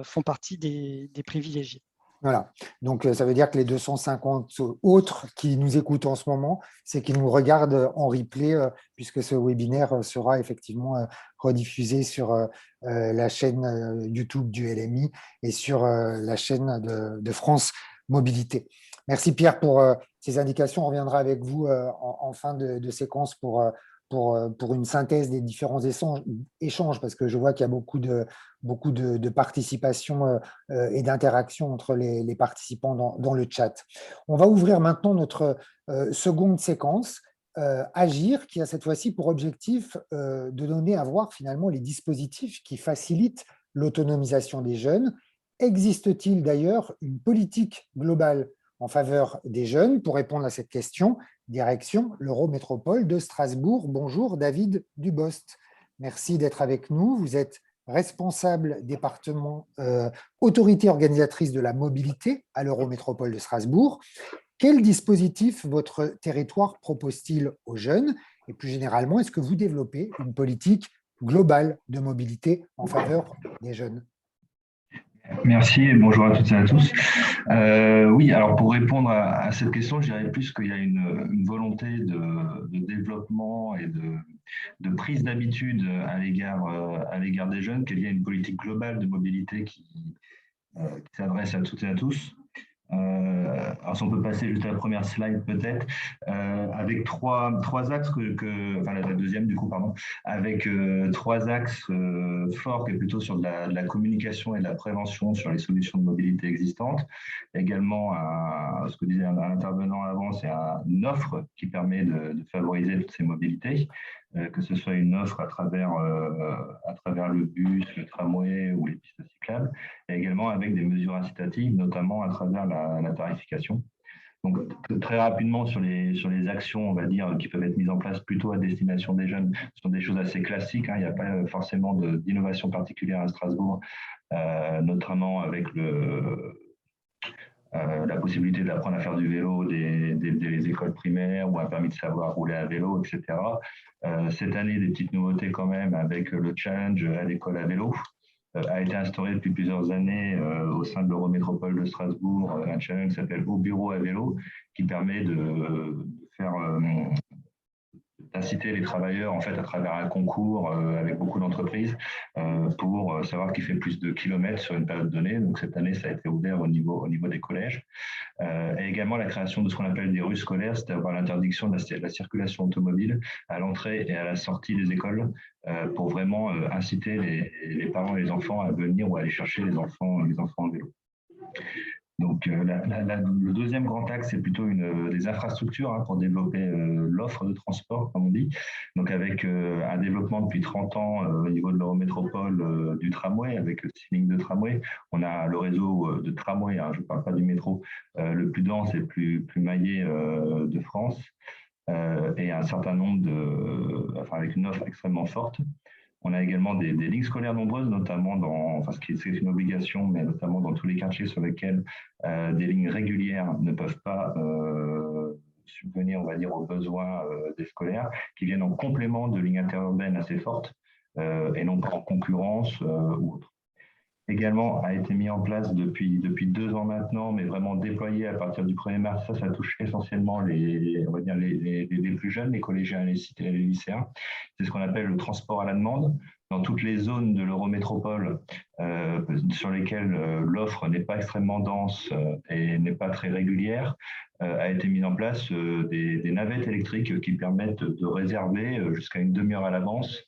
font partie des privilégiés. Voilà, donc ça veut dire que les 250 autres qui nous écoutent en ce moment, c'est qu'ils nous regardent en replay, puisque ce webinaire sera effectivement rediffusé sur la chaîne YouTube du LMI et sur la chaîne de France Mobilité. Merci Pierre pour ces indications. On reviendra avec vous en fin de séquence pour une synthèse des différents échanges, parce que je vois qu'il y a beaucoup de participation et d'interaction entre les participants dans le chat. On va ouvrir maintenant notre seconde séquence, Agir, qui a cette fois-ci pour objectif de donner à voir finalement les dispositifs qui facilitent l'autonomisation des jeunes. Existe-t-il d'ailleurs une politique globale en faveur des jeunes? Pour répondre à cette question, direction l'Eurométropole de Strasbourg. Bonjour David Dubost. Merci d'être avec nous. Vous êtes responsable département autorité organisatrice de la mobilité à l'Eurométropole de Strasbourg. Quel dispositif votre territoire propose-t-il aux jeunes? Et plus généralement, est-ce que vous développez une politique globale de mobilité en faveur des jeunes? Merci et bonjour à toutes et à tous. Oui, alors pour répondre à cette question, je dirais plus qu'il y a une volonté de développement et de prise d'habitude à l'égard des jeunes, qu'il y a une politique globale de mobilité qui s'adresse à toutes et à tous. Alors si on peut passer juste à la première slide peut-être, avec trois axes enfin la deuxième du coup pardon, avec trois axes forts qui est plutôt sur de la communication et de la prévention sur les solutions de mobilité existantes. Également, ce que disait un intervenant avant, c'est une offre qui permet de favoriser toutes ces mobilités, que ce soit une offre à travers le bus, le tramway ou les pistes cyclables, et également avec des mesures incitatives, notamment à travers la tarification. Donc, très rapidement, sur les actions, on va dire, qui peuvent être mises en place plutôt à destination des jeunes, ce sont des choses assez classiques. Il n'y a pas forcément d'innovation particulière à Strasbourg, notamment avec la possibilité d'apprendre à faire du vélo des écoles primaires ou un permis de savoir rouler à vélo, etc. Cette année, des petites nouveautés quand même avec le challenge à l'école à vélo. A été instauré depuis plusieurs années au sein de l'Eurométropole de Strasbourg, un challenge qui s'appelle Au bureau à vélo, qui permet d'inciter les travailleurs en fait à travers un concours avec beaucoup d'entreprises pour savoir qui fait plus de kilomètres sur une période donnée. Donc cette année, ça a été ouvert au niveau des collèges. Et également la création de ce qu'on appelle des rues scolaires, c'est-à-dire l'interdiction de la circulation automobile à l'entrée et à la sortie des écoles pour vraiment inciter les parents et les enfants à venir ou à aller chercher les enfants en vélo. Donc, le deuxième grand axe, c'est plutôt des infrastructures pour développer l'offre de transport, comme on dit. Donc, avec un développement depuis 30 ans au niveau de l'Eurométropole du tramway, avec 6 lignes de tramway. On a le réseau de tramway, je ne parle pas du métro, le plus dense et le plus maillé de France. Et un certain nombre avec une offre extrêmement forte. On a également des lignes scolaires nombreuses, notamment c'est une obligation, mais notamment dans tous les quartiers sur lesquels des lignes régulières ne peuvent pas subvenir, on va dire, aux besoins des scolaires, qui viennent en complément de lignes interurbaines assez fortes et non pas en concurrence ou autre. Également a été mis en place depuis 2 ans maintenant, mais vraiment déployé à partir du 1er mars. Ça touche essentiellement les plus jeunes, les collégiens et les lycéens. C'est ce qu'on appelle le transport à la demande. Dans toutes les zones de l'Eurométropole sur lesquelles l'offre n'est pas extrêmement dense et n'est pas très régulière, a été mis en place des navettes électriques qui permettent de réserver jusqu'à une demi-heure à l'avance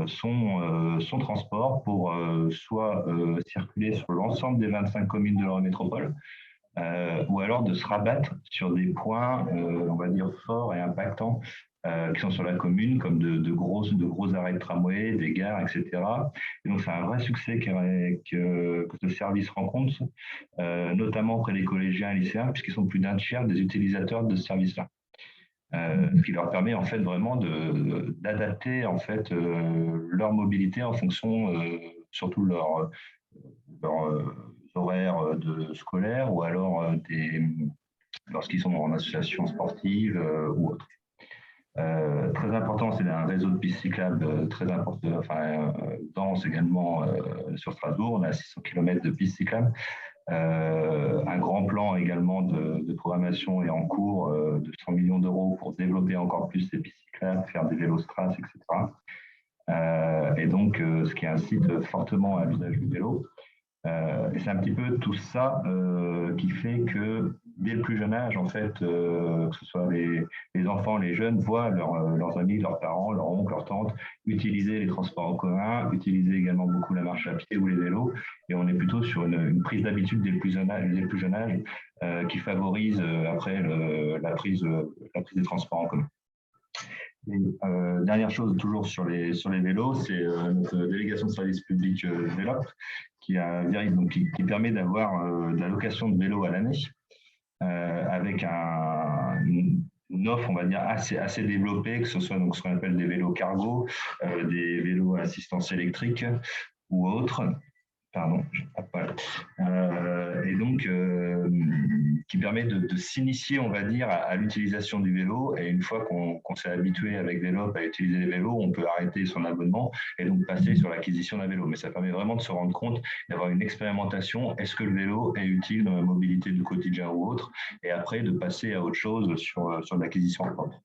son transport pour soit circuler sur l'ensemble des 25 communes de l'Eurométropole, ou alors de se rabattre sur des points, on va dire, forts et impactants qui sont sur la commune, comme de gros arrêts de tramway, des gares, etc. Et donc, c'est un vrai succès que ce service rencontre, notamment auprès des collégiens et lycéens, puisqu'ils sont plus d'un tiers des utilisateurs de ce service-là. Ce qui leur permet en fait vraiment d'adapter en fait leur mobilité en fonction surtout de leur horaires scolaires ou alors lorsqu'ils sont en association sportive ou autre. Très important, c'est un réseau de pistes cyclables très important, dense également sur Strasbourg. On a 600 km de pistes cyclables. Un grand plan également de programmation est en cours de 100 millions d'euros pour développer encore plus ces pistes cyclables, faire des vélostraces, etc. Et donc, ce qui incite fortement à l'usage du vélo. Et c'est un petit peu tout ça qui fait que dès le plus jeune âge, en fait, que ce soit les enfants, les jeunes, voient leurs amis, leurs parents, leurs oncles, leurs tantes utiliser les transports en commun, utiliser également beaucoup la marche à pied ou les vélos. Et on est plutôt sur une prise d'habitude dès le plus jeune âge qui favorise après la prise des transports en commun. Et, dernière chose, toujours sur les vélos, c'est notre délégation de service public Vélop qui permet d'avoir de la location de vélos à l'année avec une offre, on va dire, assez développée, que ce soit donc ce qu'on appelle des vélos cargo, des vélos à assistance électrique ou autres. Pardon, et donc qui permet de s'initier, on va dire, à l'utilisation du vélo. Et une fois qu'on s'est habitué avec Vélop à utiliser les vélos, on peut arrêter son abonnement et donc passer sur l'acquisition d'un vélo. Mais ça permet vraiment de se rendre compte, d'avoir une expérimentation. Est-ce que le vélo est utile dans la mobilité du quotidien ou autre? Et après, de passer à autre chose sur l'acquisition propre.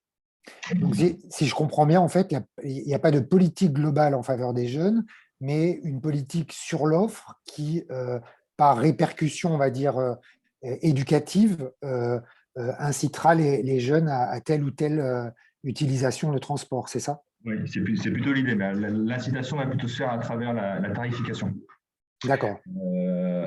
Donc, si je comprends bien, en fait, il n'y a pas de politique globale en faveur des jeunes, mais une politique sur l'offre qui, par répercussion, on va dire, éducative, incitera les jeunes à telle ou telle utilisation de transport, c'est ça? Oui, c'est plutôt l'idée, mais l'incitation va plutôt se faire à travers la tarification. D'accord.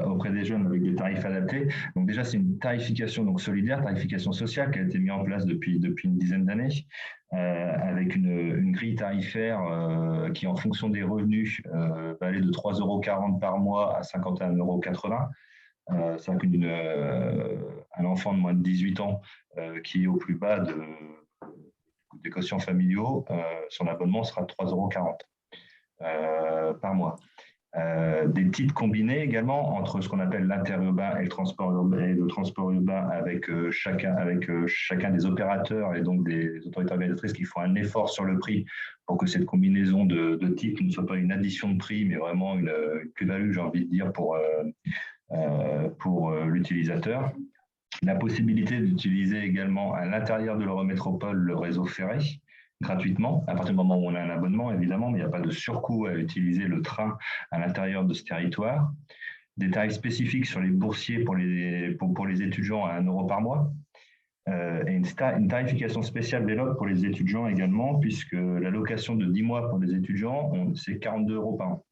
Auprès des jeunes avec des tarifs adaptés. Donc déjà, c'est une tarification donc solidaire, tarification sociale qui a été mise en place depuis une dizaine d'années, avec une grille tarifaire qui, en fonction des revenus, va aller de 3,40 € par mois à 51,80 €. C'est-à-dire qu'un enfant de moins de 18 ans qui est au plus bas des quotients familiaux, son abonnement sera de 3,40 € par mois. Des titres combinés également entre ce qu'on appelle l'interurbain et le transport urbain avec chacun des opérateurs et donc des autorités organisatrices qui font un effort sur le prix pour que cette combinaison de titres ne soit pas une addition de prix mais vraiment une plus-value, j'ai envie de dire, pour l'utilisateur. La possibilité d'utiliser également à l'intérieur de l'Eurométropole le réseau ferré gratuitement, à partir du moment où on a un abonnement, évidemment, mais il n'y a pas de surcoût à utiliser le train à l'intérieur de ce territoire. Des tarifs spécifiques sur les boursiers pour les étudiants à 1 € par mois. Et une tarification spéciale Vélop pour les étudiants également, puisque la location de 10 mois pour les étudiants, c'est 42 € par an.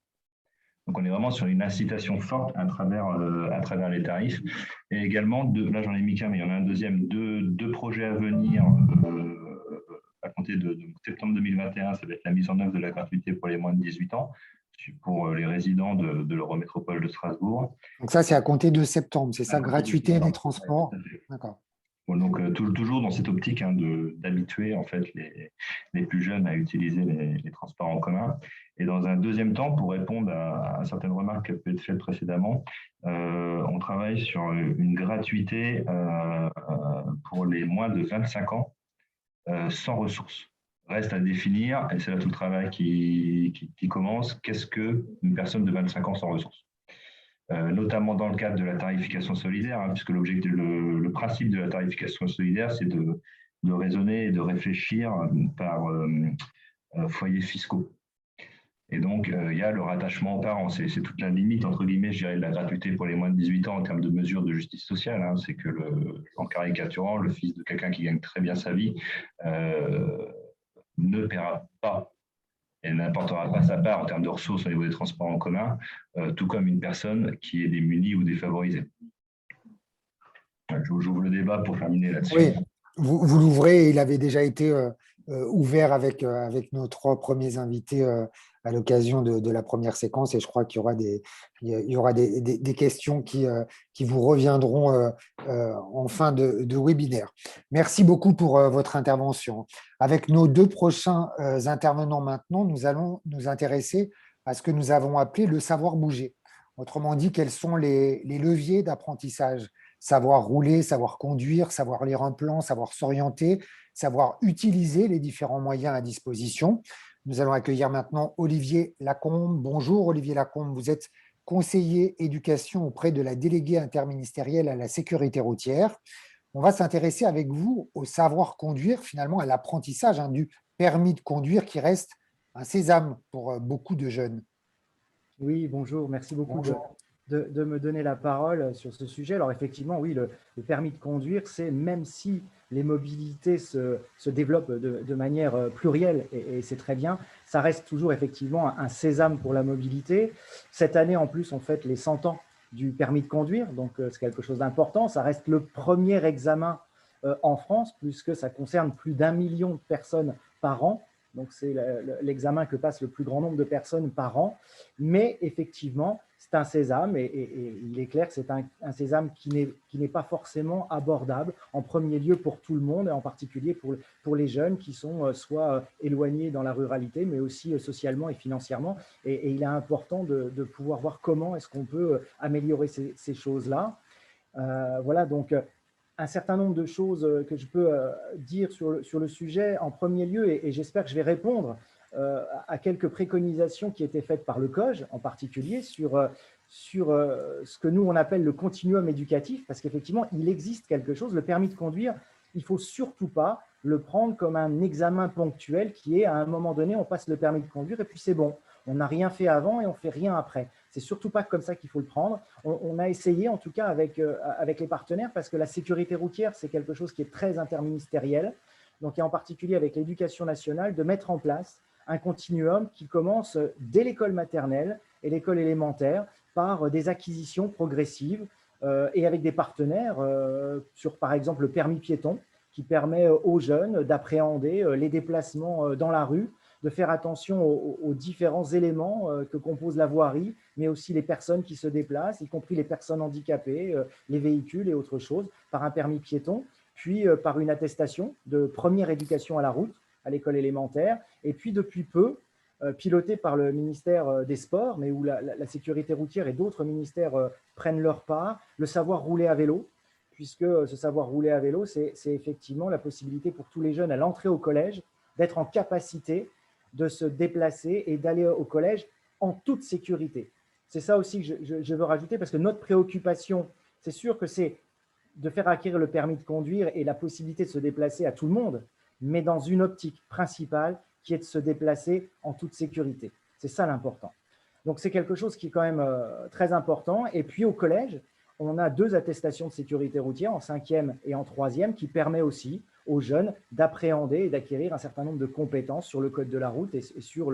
Donc, on est vraiment sur une incitation forte à travers les tarifs. Et également, là, j'en ai mis qu'un, mais il y en a un deuxième, deux projets à venir à compter de septembre 2021. Ça va être la mise en œuvre de la gratuité pour les moins de 18 ans pour les résidents de l'Eurométropole de Strasbourg. Donc ça, c'est à compter de septembre, c'est ça, gratuité des transports. Ouais, d'accord. Bon, donc, toujours dans cette optique d'habituer en fait les plus jeunes à utiliser les transports en commun. Et dans un deuxième temps, pour répondre à certaines remarques qui ont pu être faites précédemment, on travaille sur une gratuité pour les moins de 25 ans sans ressources. Reste à définir, et c'est là tout le travail qui commence, qu'est-ce qu'une personne de 25 ans sans ressources, notamment dans le cadre de la tarification solidaire, puisque le principe de la tarification solidaire, c'est de raisonner et de réfléchir par foyers fiscaux. Et donc, il y a le rattachement aux parents. C'est toute la limite, entre guillemets, je dirais, de la gratuité pour les moins de 18 ans en termes de mesures de justice sociale. C'est que, en caricaturant, le fils de quelqu'un qui gagne très bien sa vie ne paiera pas et n'apportera pas sa part en termes de ressources au niveau des transports en commun, tout comme une personne qui est démunie ou défavorisée. J'ouvre le débat pour terminer là-dessus. Oui, vous l'ouvrez, il avait déjà été ouvert avec nos 3 premiers invités à l'occasion de la première séquence, et je crois qu'il y aura des questions qui vous reviendront en fin de webinaire. Merci beaucoup pour votre intervention. Avec nos 2 prochains intervenants maintenant, nous allons nous intéresser à ce que nous avons appelé le savoir bouger. Autrement dit, quels sont les leviers d'apprentissage? Savoir rouler, savoir conduire, savoir lire un plan, savoir s'orienter, savoir utiliser les différents moyens à disposition. Nous allons accueillir maintenant Olivier Lacombe. Bonjour Olivier Lacombe, vous êtes conseiller éducation auprès de la déléguée interministérielle à la sécurité routière. On va s'intéresser avec vous au savoir conduire, finalement à l'apprentissage du permis de conduire qui reste un sésame pour beaucoup de jeunes. Oui, bonjour, merci beaucoup de me donner la parole sur ce sujet. Alors effectivement, oui, le permis de conduire, c'est même si les mobilités se développent de manière plurielle, et c'est très bien, ça reste toujours effectivement un sésame pour la mobilité. Cette année, en plus, on fête les 100 ans du permis de conduire, donc c'est quelque chose d'important. Ça reste le premier examen en France, puisque ça concerne plus d'1 million de personnes par an. Donc, c'est l'examen que passe le plus grand nombre de personnes par an. Mais effectivement, c'est un sésame et il est clair que c'est un sésame qui n'est pas forcément abordable en premier lieu pour tout le monde, et en particulier pour les jeunes qui sont soit éloignés dans la ruralité, mais aussi socialement et financièrement. Et il est important de pouvoir voir comment est-ce qu'on peut améliorer ces choses-là. Voilà, donc un certain nombre de choses que je peux dire sur le sujet en premier lieu, et j'espère que je vais répondre à quelques préconisations qui étaient faites par le COJ en particulier sur ce que nous on appelle le continuum éducatif, parce qu'effectivement il existe quelque chose. Le permis de conduire, il ne faut surtout pas le prendre comme un examen ponctuel qui est à un moment donné on passe le permis de conduire et puis c'est bon. On n'a rien fait avant et on ne fait rien après. C'est surtout pas comme ça qu'il faut le prendre. On a essayé, en tout cas, avec les partenaires, parce que la sécurité routière, c'est quelque chose qui est très interministériel. Donc, et en particulier avec l'éducation nationale, de mettre en place un continuum qui commence dès l'école maternelle et l'école élémentaire par des acquisitions progressives et avec des partenaires sur, par exemple, le permis piéton, qui permet aux jeunes d'appréhender les déplacements dans la rue, de faire attention aux différents éléments que compose la voirie, mais aussi les personnes qui se déplacent, y compris les personnes handicapées, les véhicules et autres choses, par un permis piéton, puis par une attestation de première éducation à la route à l'école élémentaire, et puis depuis peu, piloté par le ministère des Sports, mais où la sécurité routière et d'autres ministères prennent leur part, le savoir rouler à vélo, puisque ce savoir rouler à vélo, c'est effectivement la possibilité pour tous les jeunes à l'entrée au collège d'être en capacité de se déplacer et d'aller au collège en toute sécurité. C'est ça aussi que je veux rajouter, parce que notre préoccupation, c'est sûr que c'est de faire acquérir le permis de conduire et la possibilité de se déplacer à tout le monde, mais dans une optique principale qui est de se déplacer en toute sécurité. C'est ça l'important. Donc, c'est quelque chose qui est quand même très important. Et puis, au collège, on a 2 attestations de sécurité routière, en 5e et en 3e, qui permet aussi aux jeunes d'appréhender et d'acquérir un certain nombre de compétences sur le code de la route et sur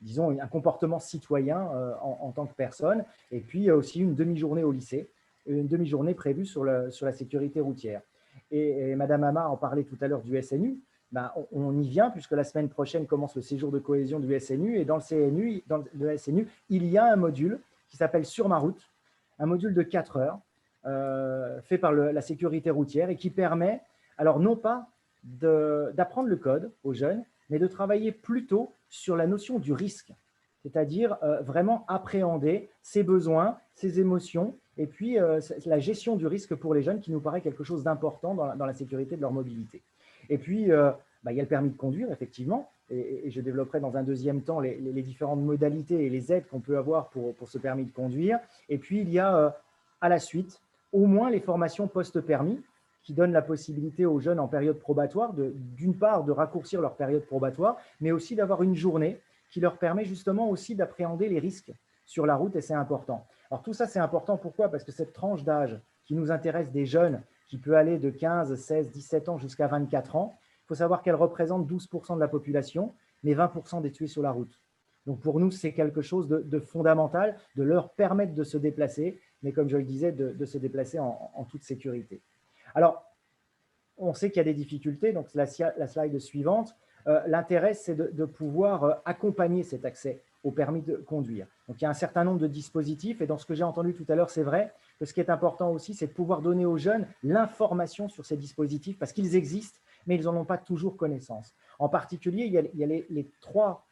disons, un comportement citoyen en tant que personne. Et puis, aussi une demi-journée au lycée, une demi-journée prévue sur la sécurité routière. Et Madame Amar en parlait tout à l'heure du SNU. Ben, on y vient, puisque la semaine prochaine commence le séjour de cohésion du SNU. Et dans le SNU, il y a un module qui s'appelle « Sur ma route », un module de 4 heures fait par la sécurité routière et qui permet, alors non pas d'apprendre le code aux jeunes, mais de travailler plutôt sur la notion du risque, c'est-à-dire vraiment appréhender ses besoins, ses émotions, et puis la gestion du risque pour les jeunes qui nous paraît quelque chose d'important dans la sécurité de leur mobilité. Et puis, il y a le permis de conduire, effectivement, et je développerai dans un deuxième temps les différentes modalités et les aides qu'on peut avoir pour ce permis de conduire. Et puis, il y a à la suite, au moins les formations post-permis qui donnent la possibilité aux jeunes en période probatoire, d'une part, de raccourcir leur période probatoire, mais aussi d'avoir une journée qui leur permet justement aussi d'appréhender les risques sur la route, et c'est important. Alors tout ça, c'est important, pourquoi? Parce que cette tranche d'âge qui nous intéresse des jeunes, qui peut aller de 15, 16, 17 ans jusqu'à 24 ans, il faut savoir qu'elle représente 12% de la population, mais 20% des tués sur la route. Donc pour nous, c'est quelque chose de fondamental, de leur permettre de se déplacer, mais comme je le disais, de se déplacer en toute sécurité. Alors, on sait qu'il y a des difficultés, donc la slide suivante. L'intérêt, c'est de pouvoir accompagner cet accès au permis de conduire. Donc, il y a un certain nombre de dispositifs, et dans ce que j'ai entendu tout à l'heure, c'est vrai que ce qui est important aussi, c'est de pouvoir donner aux jeunes l'information sur ces dispositifs, parce qu'ils existent, mais ils n'en ont pas toujours connaissance. En particulier, il y a les 3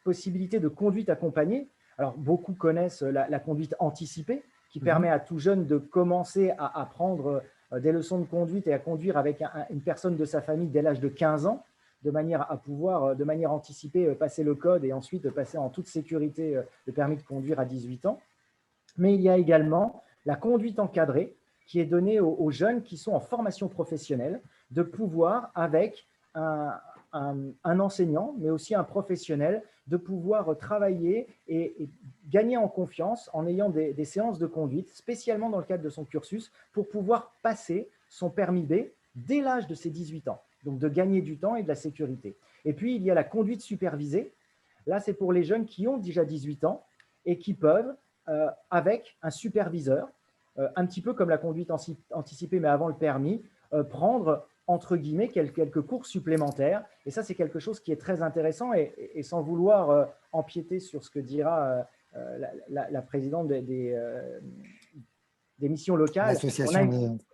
possibilités de conduite accompagnée. Alors, beaucoup connaissent la conduite anticipée, qui permet à tout jeune de commencer à apprendre des leçons de conduite et à conduire avec une personne de sa famille dès l'âge de 15 ans, de manière à pouvoir, de manière anticipée, passer le code et ensuite passer en toute sécurité le permis de conduire à 18 ans. Mais il y a également la conduite encadrée qui est donnée aux jeunes qui sont en formation professionnelle, de pouvoir, avec un enseignant, mais aussi un professionnel, de pouvoir travailler et gagner en confiance en ayant des séances de conduite, spécialement dans le cadre de son cursus, pour pouvoir passer son permis B dès l'âge de ses 18 ans. Donc de gagner du temps et de la sécurité. Et puis, il y a la conduite supervisée. Là, c'est pour les jeunes qui ont déjà 18 ans et qui peuvent, avec un superviseur, un petit peu comme la conduite anticipée, mais avant le permis, prendre entre guillemets quelques cours supplémentaires. Et ça, c'est quelque chose qui est très intéressant. Et sans vouloir empiéter sur ce que dira la présidente des missions locales,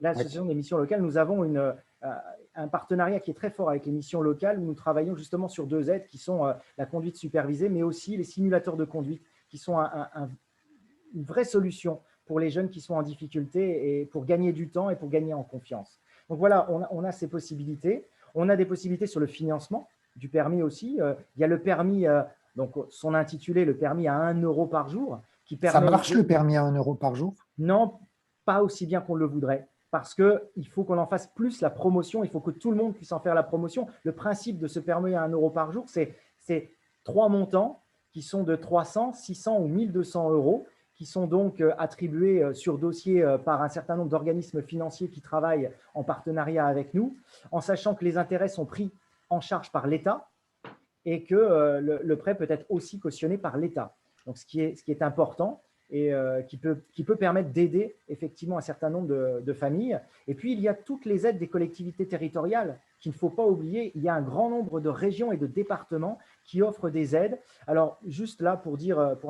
l'association des missions locales, nous avons un partenariat qui est très fort avec les missions locales, où nous travaillons justement sur 2 aides qui sont la conduite supervisée, mais aussi les simulateurs de conduite, qui sont une vraie solution pour les jeunes qui sont en difficulté et pour gagner du temps et pour gagner en confiance. Donc voilà, on a ces possibilités. On a des possibilités sur le financement du permis aussi. Il y a le permis, donc son intitulé, le permis à 1 € par jour. Qui permet Ça marche le permis à 1 € par jour? Non, pas aussi bien qu'on le voudrait, parce qu'il faut qu'on en fasse plus la promotion, il faut que tout le monde puisse en faire la promotion. Le principe de ce permis à 1 € par jour, c'est 3 montants qui sont de 300, 600 ou 1200 €, qui sont donc attribués sur dossier par un certain nombre d'organismes financiers qui travaillent en partenariat avec nous, en sachant que les intérêts sont pris en charge par l'État et que le prêt peut être aussi cautionné par l'État. Donc, ce qui est important et qui peut permettre d'aider effectivement un certain nombre de familles. Et puis, il y a toutes les aides des collectivités territoriales qu'il ne faut pas oublier. Il y a un grand nombre de régions et de départements qui offrent des aides. Alors, juste là, pour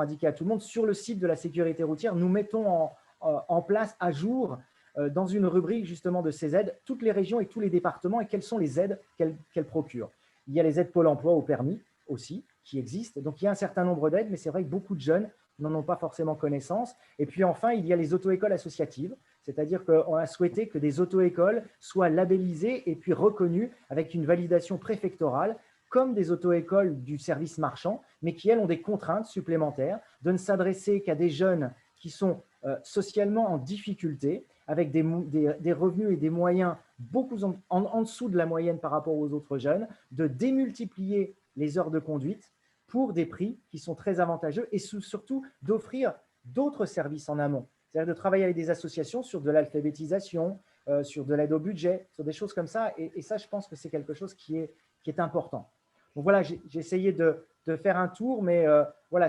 indiquer à tout le monde, sur le site de la sécurité routière, nous mettons en place à jour, dans une rubrique justement de ces aides, toutes les régions et tous les départements et quelles sont les aides qu'elles procurent. Il y a les aides Pôle emploi au permis aussi qui existent. Donc, il y a un certain nombre d'aides, mais c'est vrai que beaucoup de jeunes n'en ont pas forcément connaissance. Et puis enfin, il y a les auto-écoles associatives, c'est-à-dire qu'on a souhaité que des auto-écoles soient labellisées et puis reconnues avec une validation préfectorale, comme des auto-écoles du service marchand, mais qui, elles, ont des contraintes supplémentaires de ne s'adresser qu'à des jeunes qui sont socialement en difficulté, avec des revenus et des moyens beaucoup en dessous de la moyenne par rapport aux autres jeunes, de démultiplier les heures de conduite pour des prix qui sont très avantageux et surtout d'offrir d'autres services en amont. C'est-à-dire de travailler avec des associations sur de l'alphabétisation, sur de l'aide au budget, sur des choses comme ça. Et ça, je pense que c'est quelque chose qui est important. Donc voilà, j'ai essayé de faire un tour, mais voilà,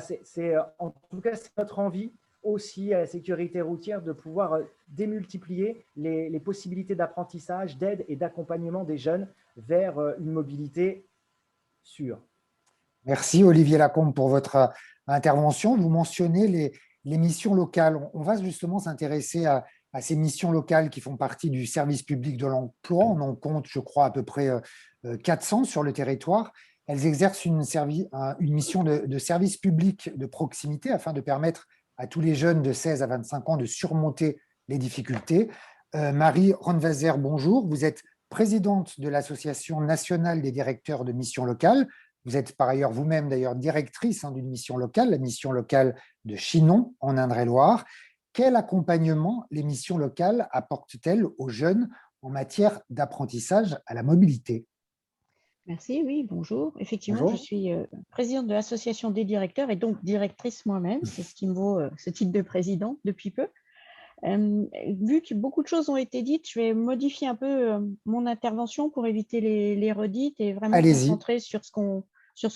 en tout cas, c'est notre envie aussi à la sécurité routière de pouvoir démultiplier les possibilités d'apprentissage, d'aide et d'accompagnement des jeunes vers une mobilité sûre. Merci Olivier Lacombe pour votre intervention. Vous mentionnez les missions locales. On va justement s'intéresser à ces missions locales qui font partie du service public de l'emploi. On en compte, je crois, à peu près 400 sur le territoire. Elles exercent une mission de service public de proximité afin de permettre à tous les jeunes de 16 à 25 ans de surmonter les difficultés. Marie Ronvazer, bonjour. Vous êtes présidente de l'Association nationale des directeurs de missions locales. Vous êtes par ailleurs vous-même d'ailleurs directrice d'une mission locale, la mission locale de Chinon en Indre-et-Loire. Quel accompagnement les missions locales apportent-elles aux jeunes en matière d'apprentissage à la mobilité? Merci, oui, bonjour. Effectivement, Bonjour. je suis présidente de l'association des directeurs et donc directrice moi-même. C'est ce qui me vaut ce titre de présidente depuis peu. Vu que beaucoup de choses ont été dites, je vais modifier un peu mon intervention pour éviter les redites et vraiment Allez-y. concentrer sur ce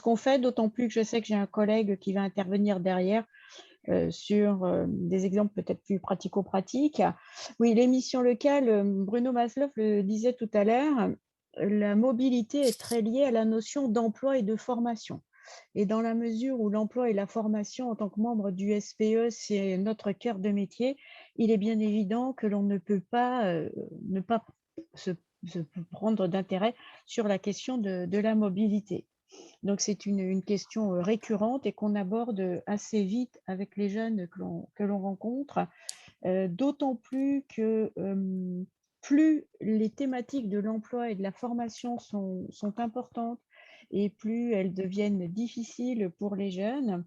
qu'on fait, d'autant plus que je sais que j'ai un collègue qui va intervenir derrière sur des exemples peut-être plus pratico-pratiques. Oui, les missions locales, Bruno Maslow le disait tout à l'heure, la mobilité est très liée à la notion d'emploi et de formation. Et dans la mesure où l'emploi et la formation en tant que membre du SPE, c'est notre cœur de métier, il est bien évident que l'on ne peut pas ne pas se prendre d'intérêt sur la question de la mobilité. Donc, c'est une question récurrente et qu'on aborde assez vite avec les jeunes que l'on rencontre, d'autant plus que plus les thématiques de l'emploi et de la formation sont importantes et plus elles deviennent difficiles pour les jeunes,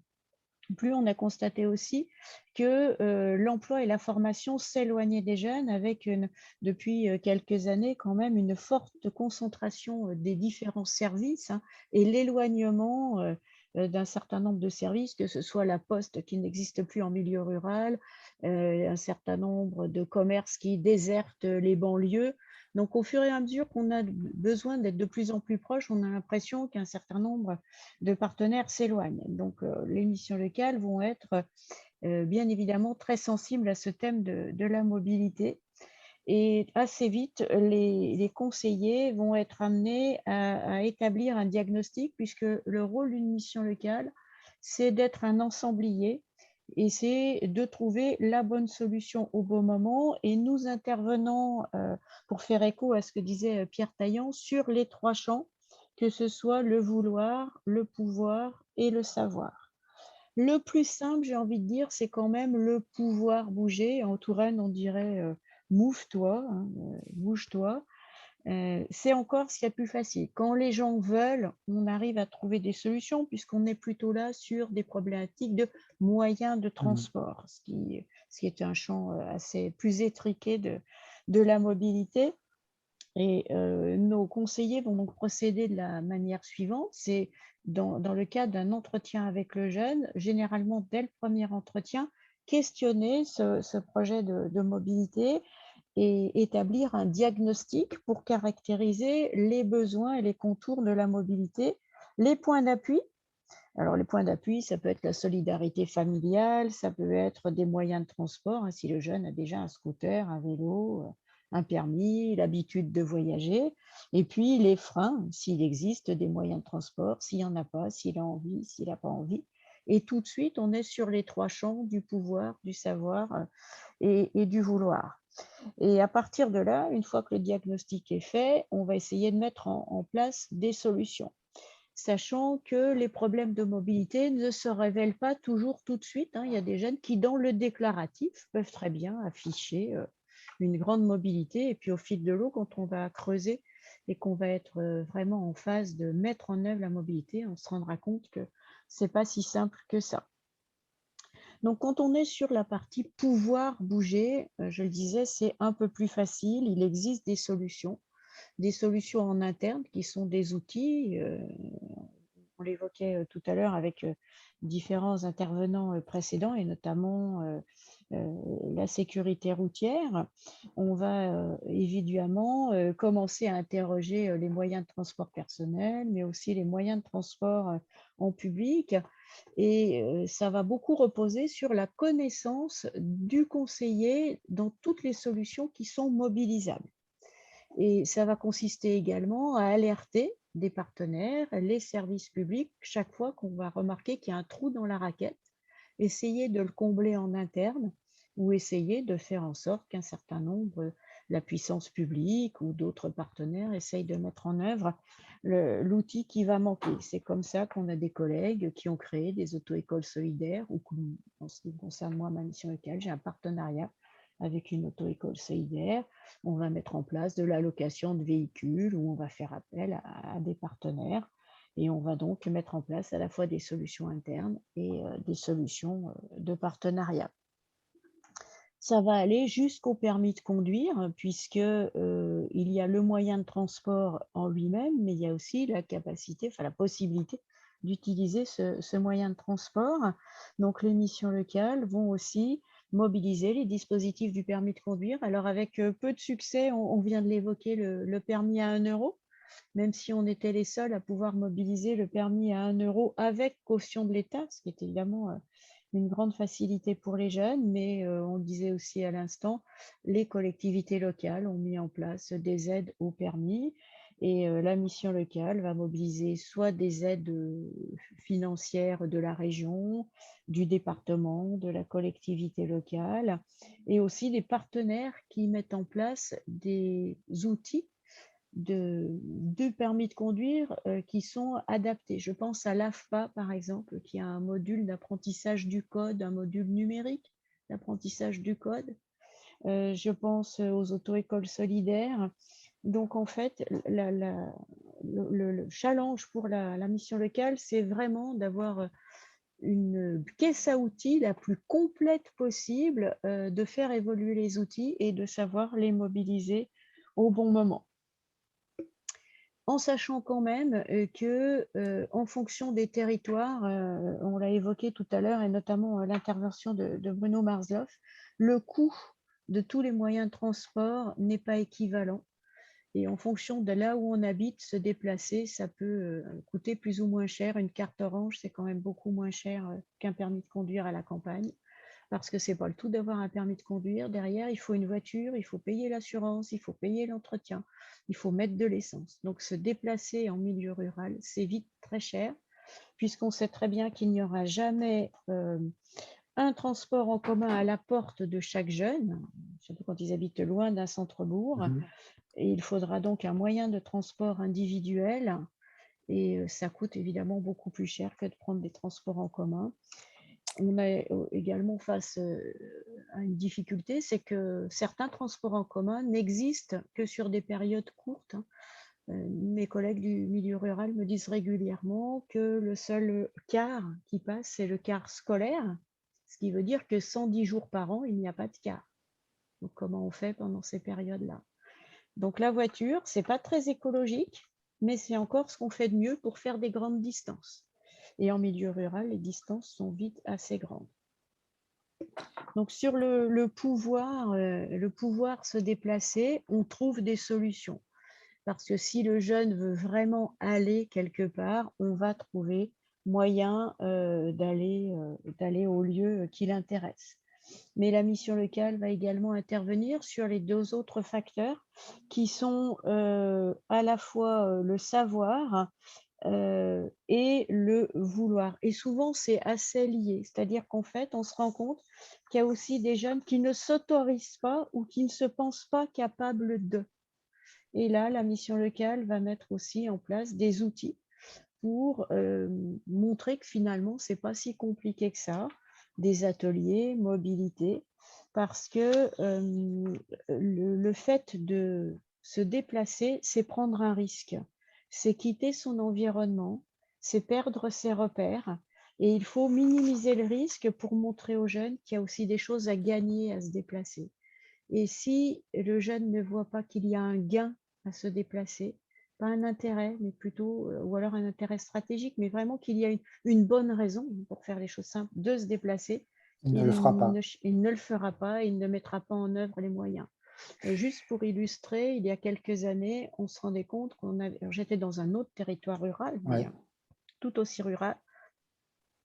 plus on a constaté aussi que l'emploi et la formation s'éloignaient des jeunes avec depuis quelques années quand même une forte concentration des différents services et l'éloignement d'un certain nombre de services, que ce soit la poste qui n'existe plus en milieu rural, un certain nombre de commerces qui désertent les banlieues. Donc, au fur et à mesure qu'on a besoin d'être de plus en plus proche, on a l'impression qu'un certain nombre de partenaires s'éloignent. Donc, les missions locales vont être bien évidemment très sensibles à ce thème de la mobilité. Et assez vite, les conseillers vont être amenés à établir un diagnostic, puisque le rôle d'une mission locale, c'est d'être un ensemblier et c'est de trouver la bonne solution au bon moment. Et nous intervenons, pour faire écho à ce que disait Pierre Taillant, sur les trois champs, que ce soit le vouloir, le pouvoir et le savoir. Le plus simple, j'ai envie de dire, c'est quand même le pouvoir bouger. En Touraine, on dirait mouve-toi, bouge-toi. C'est encore ce qu'il y a de plus facile. Quand les gens veulent, on arrive à trouver des solutions puisqu'on est plutôt là sur des problématiques de moyens de transport, ce qui est un champ assez plus étriqué de la mobilité. Et nos conseillers vont donc procéder de la manière suivante, c'est dans le cadre d'un entretien avec le jeune, généralement dès le premier entretien, questionner ce projet de mobilité et établir un diagnostic pour caractériser les besoins et les contours de la mobilité, les points d'appui. Alors, les points d'appui, ça peut être la solidarité familiale, ça peut être des moyens de transport, si le jeune a déjà un scooter, un vélo, un permis, l'habitude de voyager. Et puis, les freins, s'il existe des moyens de transport, s'il n'y en a pas, s'il a envie, s'il n'a pas envie. Et tout de suite, on est sur les trois champs du pouvoir, du savoir et du vouloir. Et à partir de là, une fois que le diagnostic est fait, on va essayer de mettre en place des solutions, sachant que les problèmes de mobilité ne se révèlent pas toujours tout de suite. Il y a des jeunes qui, dans le déclaratif, peuvent très bien afficher une grande mobilité. Et puis, au fil de l'eau, quand on va creuser et qu'on va être vraiment en phase de mettre en œuvre la mobilité, on se rendra compte que ce n'est pas si simple que ça. Donc, quand on est sur la partie pouvoir bouger, je le disais, c'est un peu plus facile. Il existe des solutions en interne qui sont des outils. On l'évoquait tout à l'heure avec différents intervenants précédents et notamment la sécurité routière. On va évidemment commencer à interroger les moyens de transport personnel, mais aussi les moyens de transport en public. Et ça va beaucoup reposer sur la connaissance du conseiller dans toutes les solutions qui sont mobilisables. Et ça va consister également à alerter des partenaires, les services publics, chaque fois qu'on va remarquer qu'il y a un trou dans la raquette essayer de le combler en interne ou essayer de faire en sorte qu'un certain nombre, la puissance publique ou d'autres partenaires essayent de mettre en œuvre l'outil qui va manquer. C'est comme ça qu'on a des collègues qui ont créé des auto-écoles solidaires ou en ce qui concerne moi, ma mission locale, j'ai un partenariat avec une auto-école solidaire. On va mettre en place de l'allocation de véhicules où on va faire appel à des partenaires et on va donc mettre en place à la fois des solutions internes et des solutions de partenariat. Ça va aller jusqu'au permis de conduire, puisque il y a le moyen de transport en lui-même, mais il y a aussi la capacité, enfin la possibilité d'utiliser ce moyen de transport. Donc les missions locales vont aussi mobiliser les dispositifs du permis de conduire. Alors avec peu de succès, on vient de l'évoquer, le permis à 1 euro, même si on était les seuls à pouvoir mobiliser le permis à 1 euro avec caution de l'État, ce qui est évidemment une grande facilité pour les jeunes, mais on le disait aussi à l'instant, les collectivités locales ont mis en place des aides au permis et la mission locale va mobiliser soit des aides financières de la région, du département, de la collectivité locale et aussi des partenaires qui mettent en place des outils de permis de conduire qui sont adaptés. Je pense à l'AFPA, par exemple, qui a un module d'apprentissage du code, un module numérique d'apprentissage du code. Je pense aux auto-écoles solidaires. Donc, en fait, le challenge pour la mission locale, c'est vraiment d'avoir une caisse à outils la plus complète possible, de faire évoluer les outils et de savoir les mobiliser au bon moment. En sachant quand même que, en fonction des territoires, on l'a évoqué tout à l'heure et notamment l'intervention de Bruno Marsloff, le coût de tous les moyens de transport n'est pas équivalent. Et en fonction de là où on habite, se déplacer, ça peut coûter plus ou moins cher. Une carte orange, c'est quand même beaucoup moins cher qu'un permis de conduire à la campagne. Parce que c'est pas le tout d'avoir un permis de conduire. Derrière, il faut une voiture, il faut payer l'assurance, il faut payer l'entretien, il faut mettre de l'essence. Donc, se déplacer en milieu rural, c'est vite très cher, puisqu'on sait très bien qu'il n'y aura jamais un transport en commun à la porte de chaque jeune, surtout quand ils habitent loin d'un centre-bourg. Et il faudra donc un moyen de transport individuel et ça coûte évidemment beaucoup plus cher que de prendre des transports en commun. On est également face à une difficulté, c'est que certains transports en commun n'existent que sur des périodes courtes. Mes collègues du milieu rural me disent régulièrement que le seul car qui passe, c'est le car scolaire, ce qui veut dire que 110 jours par an, il n'y a pas de car. Donc comment on fait pendant ces périodes-là? Donc la voiture, c'est pas très écologique, mais c'est encore ce qu'on fait de mieux pour faire des grandes distances. Et en milieu rural, les distances sont vite assez grandes. Donc sur le pouvoir se déplacer, on trouve des solutions. Parce que si le jeune veut vraiment aller quelque part, on va trouver moyen d'aller au lieu qui l'intéresse. Mais la mission locale va également intervenir sur les 2 autres facteurs qui sont à la fois le savoir et le vouloir. Et souvent, c'est assez lié. C'est-à-dire qu'en fait, on se rend compte qu'il y a aussi des jeunes qui ne s'autorisent pas ou qui ne se pensent pas capables de. Et là, la mission locale va mettre aussi en place des outils pour montrer que finalement, ce n'est pas si compliqué que ça, des ateliers, mobilité, parce que le fait de se déplacer, c'est prendre un risque, c'est quitter son environnement, c'est perdre ses repères, et il faut minimiser le risque pour montrer aux jeunes qu'il y a aussi des choses à gagner à se déplacer. Et si le jeune ne voit pas qu'il y a un gain à se déplacer, pas un intérêt, mais plutôt, ou alors un intérêt stratégique, mais vraiment qu'il y a une bonne raison, pour faire les choses simples, de se déplacer, Il ne le fera pas. il ne le fera pas, il ne mettra pas en œuvre les moyens. Juste pour illustrer, il y a quelques années, on se rendait compte j'étais dans un autre territoire rural, mais tout aussi rural,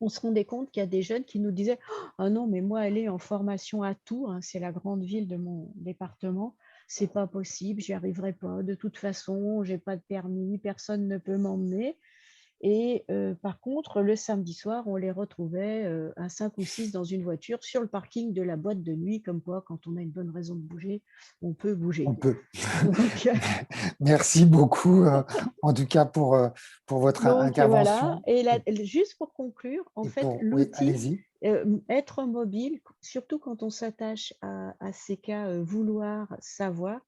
on se rendait compte qu'il y a des jeunes qui nous disaient « Ah non, mais moi, aller en formation à Tours, c'est la grande ville de mon département, c'est pas possible, j'y arriverai pas. De toute façon, j'ai pas de permis, personne ne peut m'emmener. » Et par contre, le samedi soir, on les retrouvait à 5 ou 6 dans une voiture sur le parking de la boîte de nuit, comme quoi, quand on a une bonne raison de bouger, on peut bouger. On peut. Donc, Merci beaucoup, en tout cas, pour votre intervention. voilà. Et juste pour conclure, en fait, Oui, l'outil, allez-y. être mobile, surtout quand on s'attache à ces cas, vouloir savoir,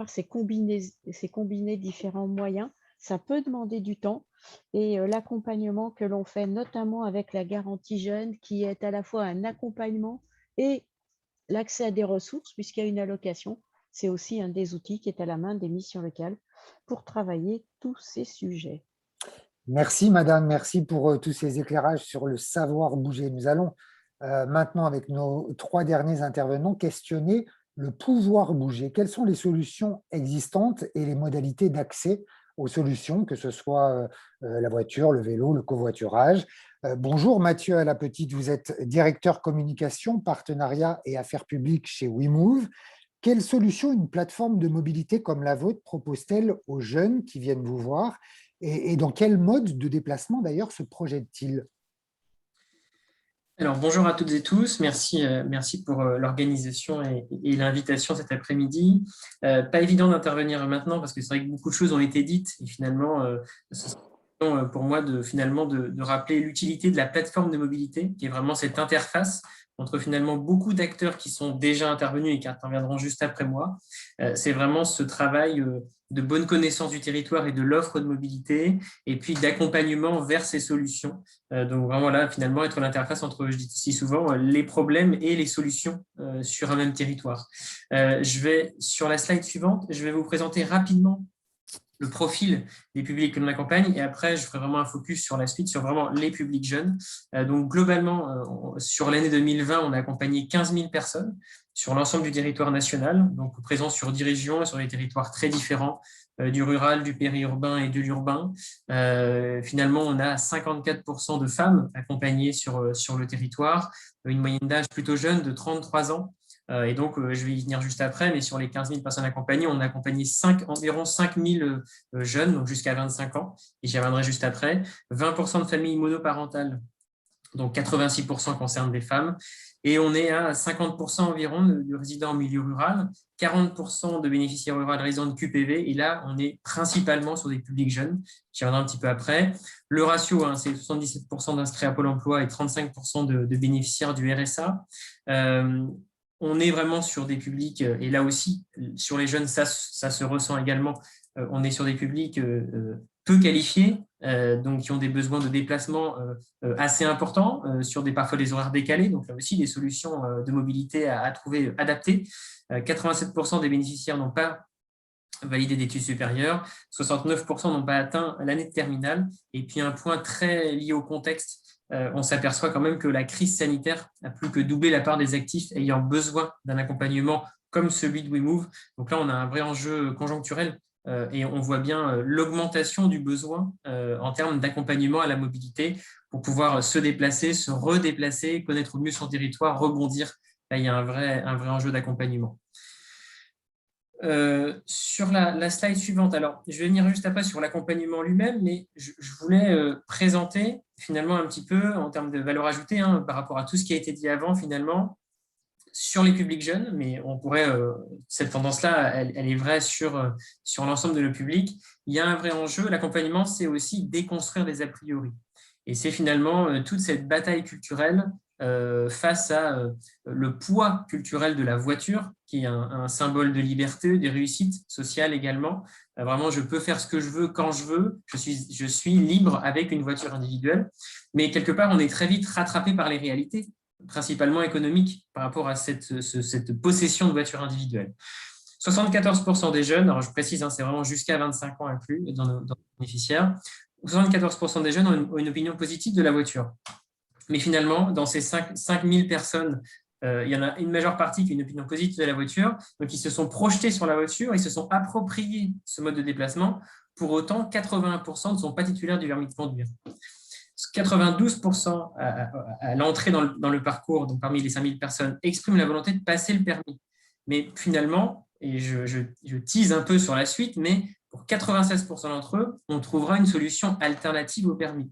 c'est combiner différents moyens. Ça peut demander du temps et l'accompagnement que l'on fait, notamment avec la garantie jeune, qui est à la fois un accompagnement et l'accès à des ressources, puisqu'il y a une allocation, c'est aussi un des outils qui est à la main des missions locales pour travailler tous ces sujets. Merci, madame. Merci pour tous ces éclairages sur le savoir bouger. Nous allons maintenant, avec nos 3 derniers intervenants, questionner le pouvoir bouger. Quelles sont les solutions existantes et les modalités d'accès aux solutions, que ce soit la voiture, le vélo, le covoiturage. Bonjour Mathieu Alapetite, vous êtes directeur communication, partenariat et affaires publiques chez WeMove. Quelles solutions une plateforme de mobilité comme la vôtre propose-t-elle aux jeunes qui viennent vous voir et dans quel mode de déplacement d'ailleurs se projette-t-il? Alors, bonjour à toutes et tous. Merci pour l'organisation et l'invitation cet après-midi. Pas évident d'intervenir maintenant parce que c'est vrai que beaucoup de choses ont été dites et finalement, ce serait pour moi de rappeler l'utilité de la plateforme de mobilité qui est vraiment cette interface entre finalement beaucoup d'acteurs qui sont déjà intervenus et qui interviendront juste après moi. C'est vraiment ce travail de bonne connaissance du territoire et de l'offre de mobilité, et puis d'accompagnement vers ces solutions. Donc vraiment là, finalement, être l'interface entre, je dis si souvent, les problèmes et les solutions sur un même territoire. Je vais, sur la slide suivante, je vais vous présenter rapidement le profil des publics que l'on accompagne, et après, je ferai vraiment un focus sur la suite, sur vraiment les publics jeunes. Donc globalement, sur l'année 2020, on a accompagné 15 000 personnes sur l'ensemble du territoire national, donc présents sur 10 régions et sur des territoires très différents, du rural, du périurbain et de l'urbain. Finalement, on a 54% de femmes accompagnées sur le territoire, une moyenne d'âge plutôt jeune de 33 ans. Et donc, je vais y venir juste après, mais sur les 15 000 personnes accompagnées, on a accompagné environ 5 000 jeunes, donc jusqu'à 25 ans, et j'y reviendrai juste après. 20% de familles monoparentales, donc 86% concernent des femmes, et on est à 50% environ de résidents en milieu rural, 40% de bénéficiaires ruraux résidents de QPV, et là, on est principalement sur des publics jeunes. J'y reviendrai un petit peu après. Le ratio, c'est 77% d'inscrits à Pôle emploi et 35% de bénéficiaires du RSA. On est vraiment sur des publics, et là aussi, sur les jeunes, ça se ressent également, on est sur des publics peu qualifiés, donc qui ont des besoins de déplacement assez importants, sur parfois des horaires décalés, donc là aussi des solutions de mobilité à trouver adaptées. 87% des bénéficiaires n'ont pas validé d'études supérieures, 69% n'ont pas atteint l'année de terminale, et puis un point très lié au contexte, on s'aperçoit quand même que la crise sanitaire a plus que doublé la part des actifs ayant besoin d'un accompagnement comme celui de WeMove. Donc là, on a un vrai enjeu conjoncturel et on voit bien l'augmentation du besoin en termes d'accompagnement à la mobilité pour pouvoir se déplacer, se redéplacer, connaître mieux son territoire, rebondir. Là, il y a un vrai enjeu d'accompagnement. Sur la slide suivante, alors je vais venir juste après sur l'accompagnement lui-même, mais je voulais présenter finalement un petit peu en termes de valeur ajoutée par rapport à tout ce qui a été dit avant finalement sur les publics jeunes, mais on pourrait, cette tendance-là, elle est vraie sur l'ensemble de nos publics. Il y a un vrai enjeu, l'accompagnement, c'est aussi déconstruire les a priori. Et c'est finalement toute cette bataille culturelle face à le poids culturel de la voiture, qui est un symbole de liberté, de réussite sociale également. Vraiment, je peux faire ce que je veux quand je veux. Je suis libre avec une voiture individuelle. Mais quelque part, on est très vite rattrapé par les réalités, principalement économiques, par rapport à cette possession de voiture individuelle. 74% des jeunes, alors je précise, c'est vraiment jusqu'à 25 ans inclus dans nos bénéficiaires, 74% des jeunes ont une opinion positive de la voiture. Mais finalement, dans ces 5 000 personnes, il y en a une majeure partie qui a une opinion positive de la voiture, donc ils se sont projetés sur la voiture, ils se sont appropriés ce mode de déplacement. Pour autant, 81% ne sont pas titulaires du permis de conduire. 92% à l'entrée dans le parcours, donc parmi les 5 000 personnes, expriment la volonté de passer le permis. Mais finalement, et je tease un peu sur la suite, mais pour 96% d'entre eux, on trouvera une solution alternative au permis.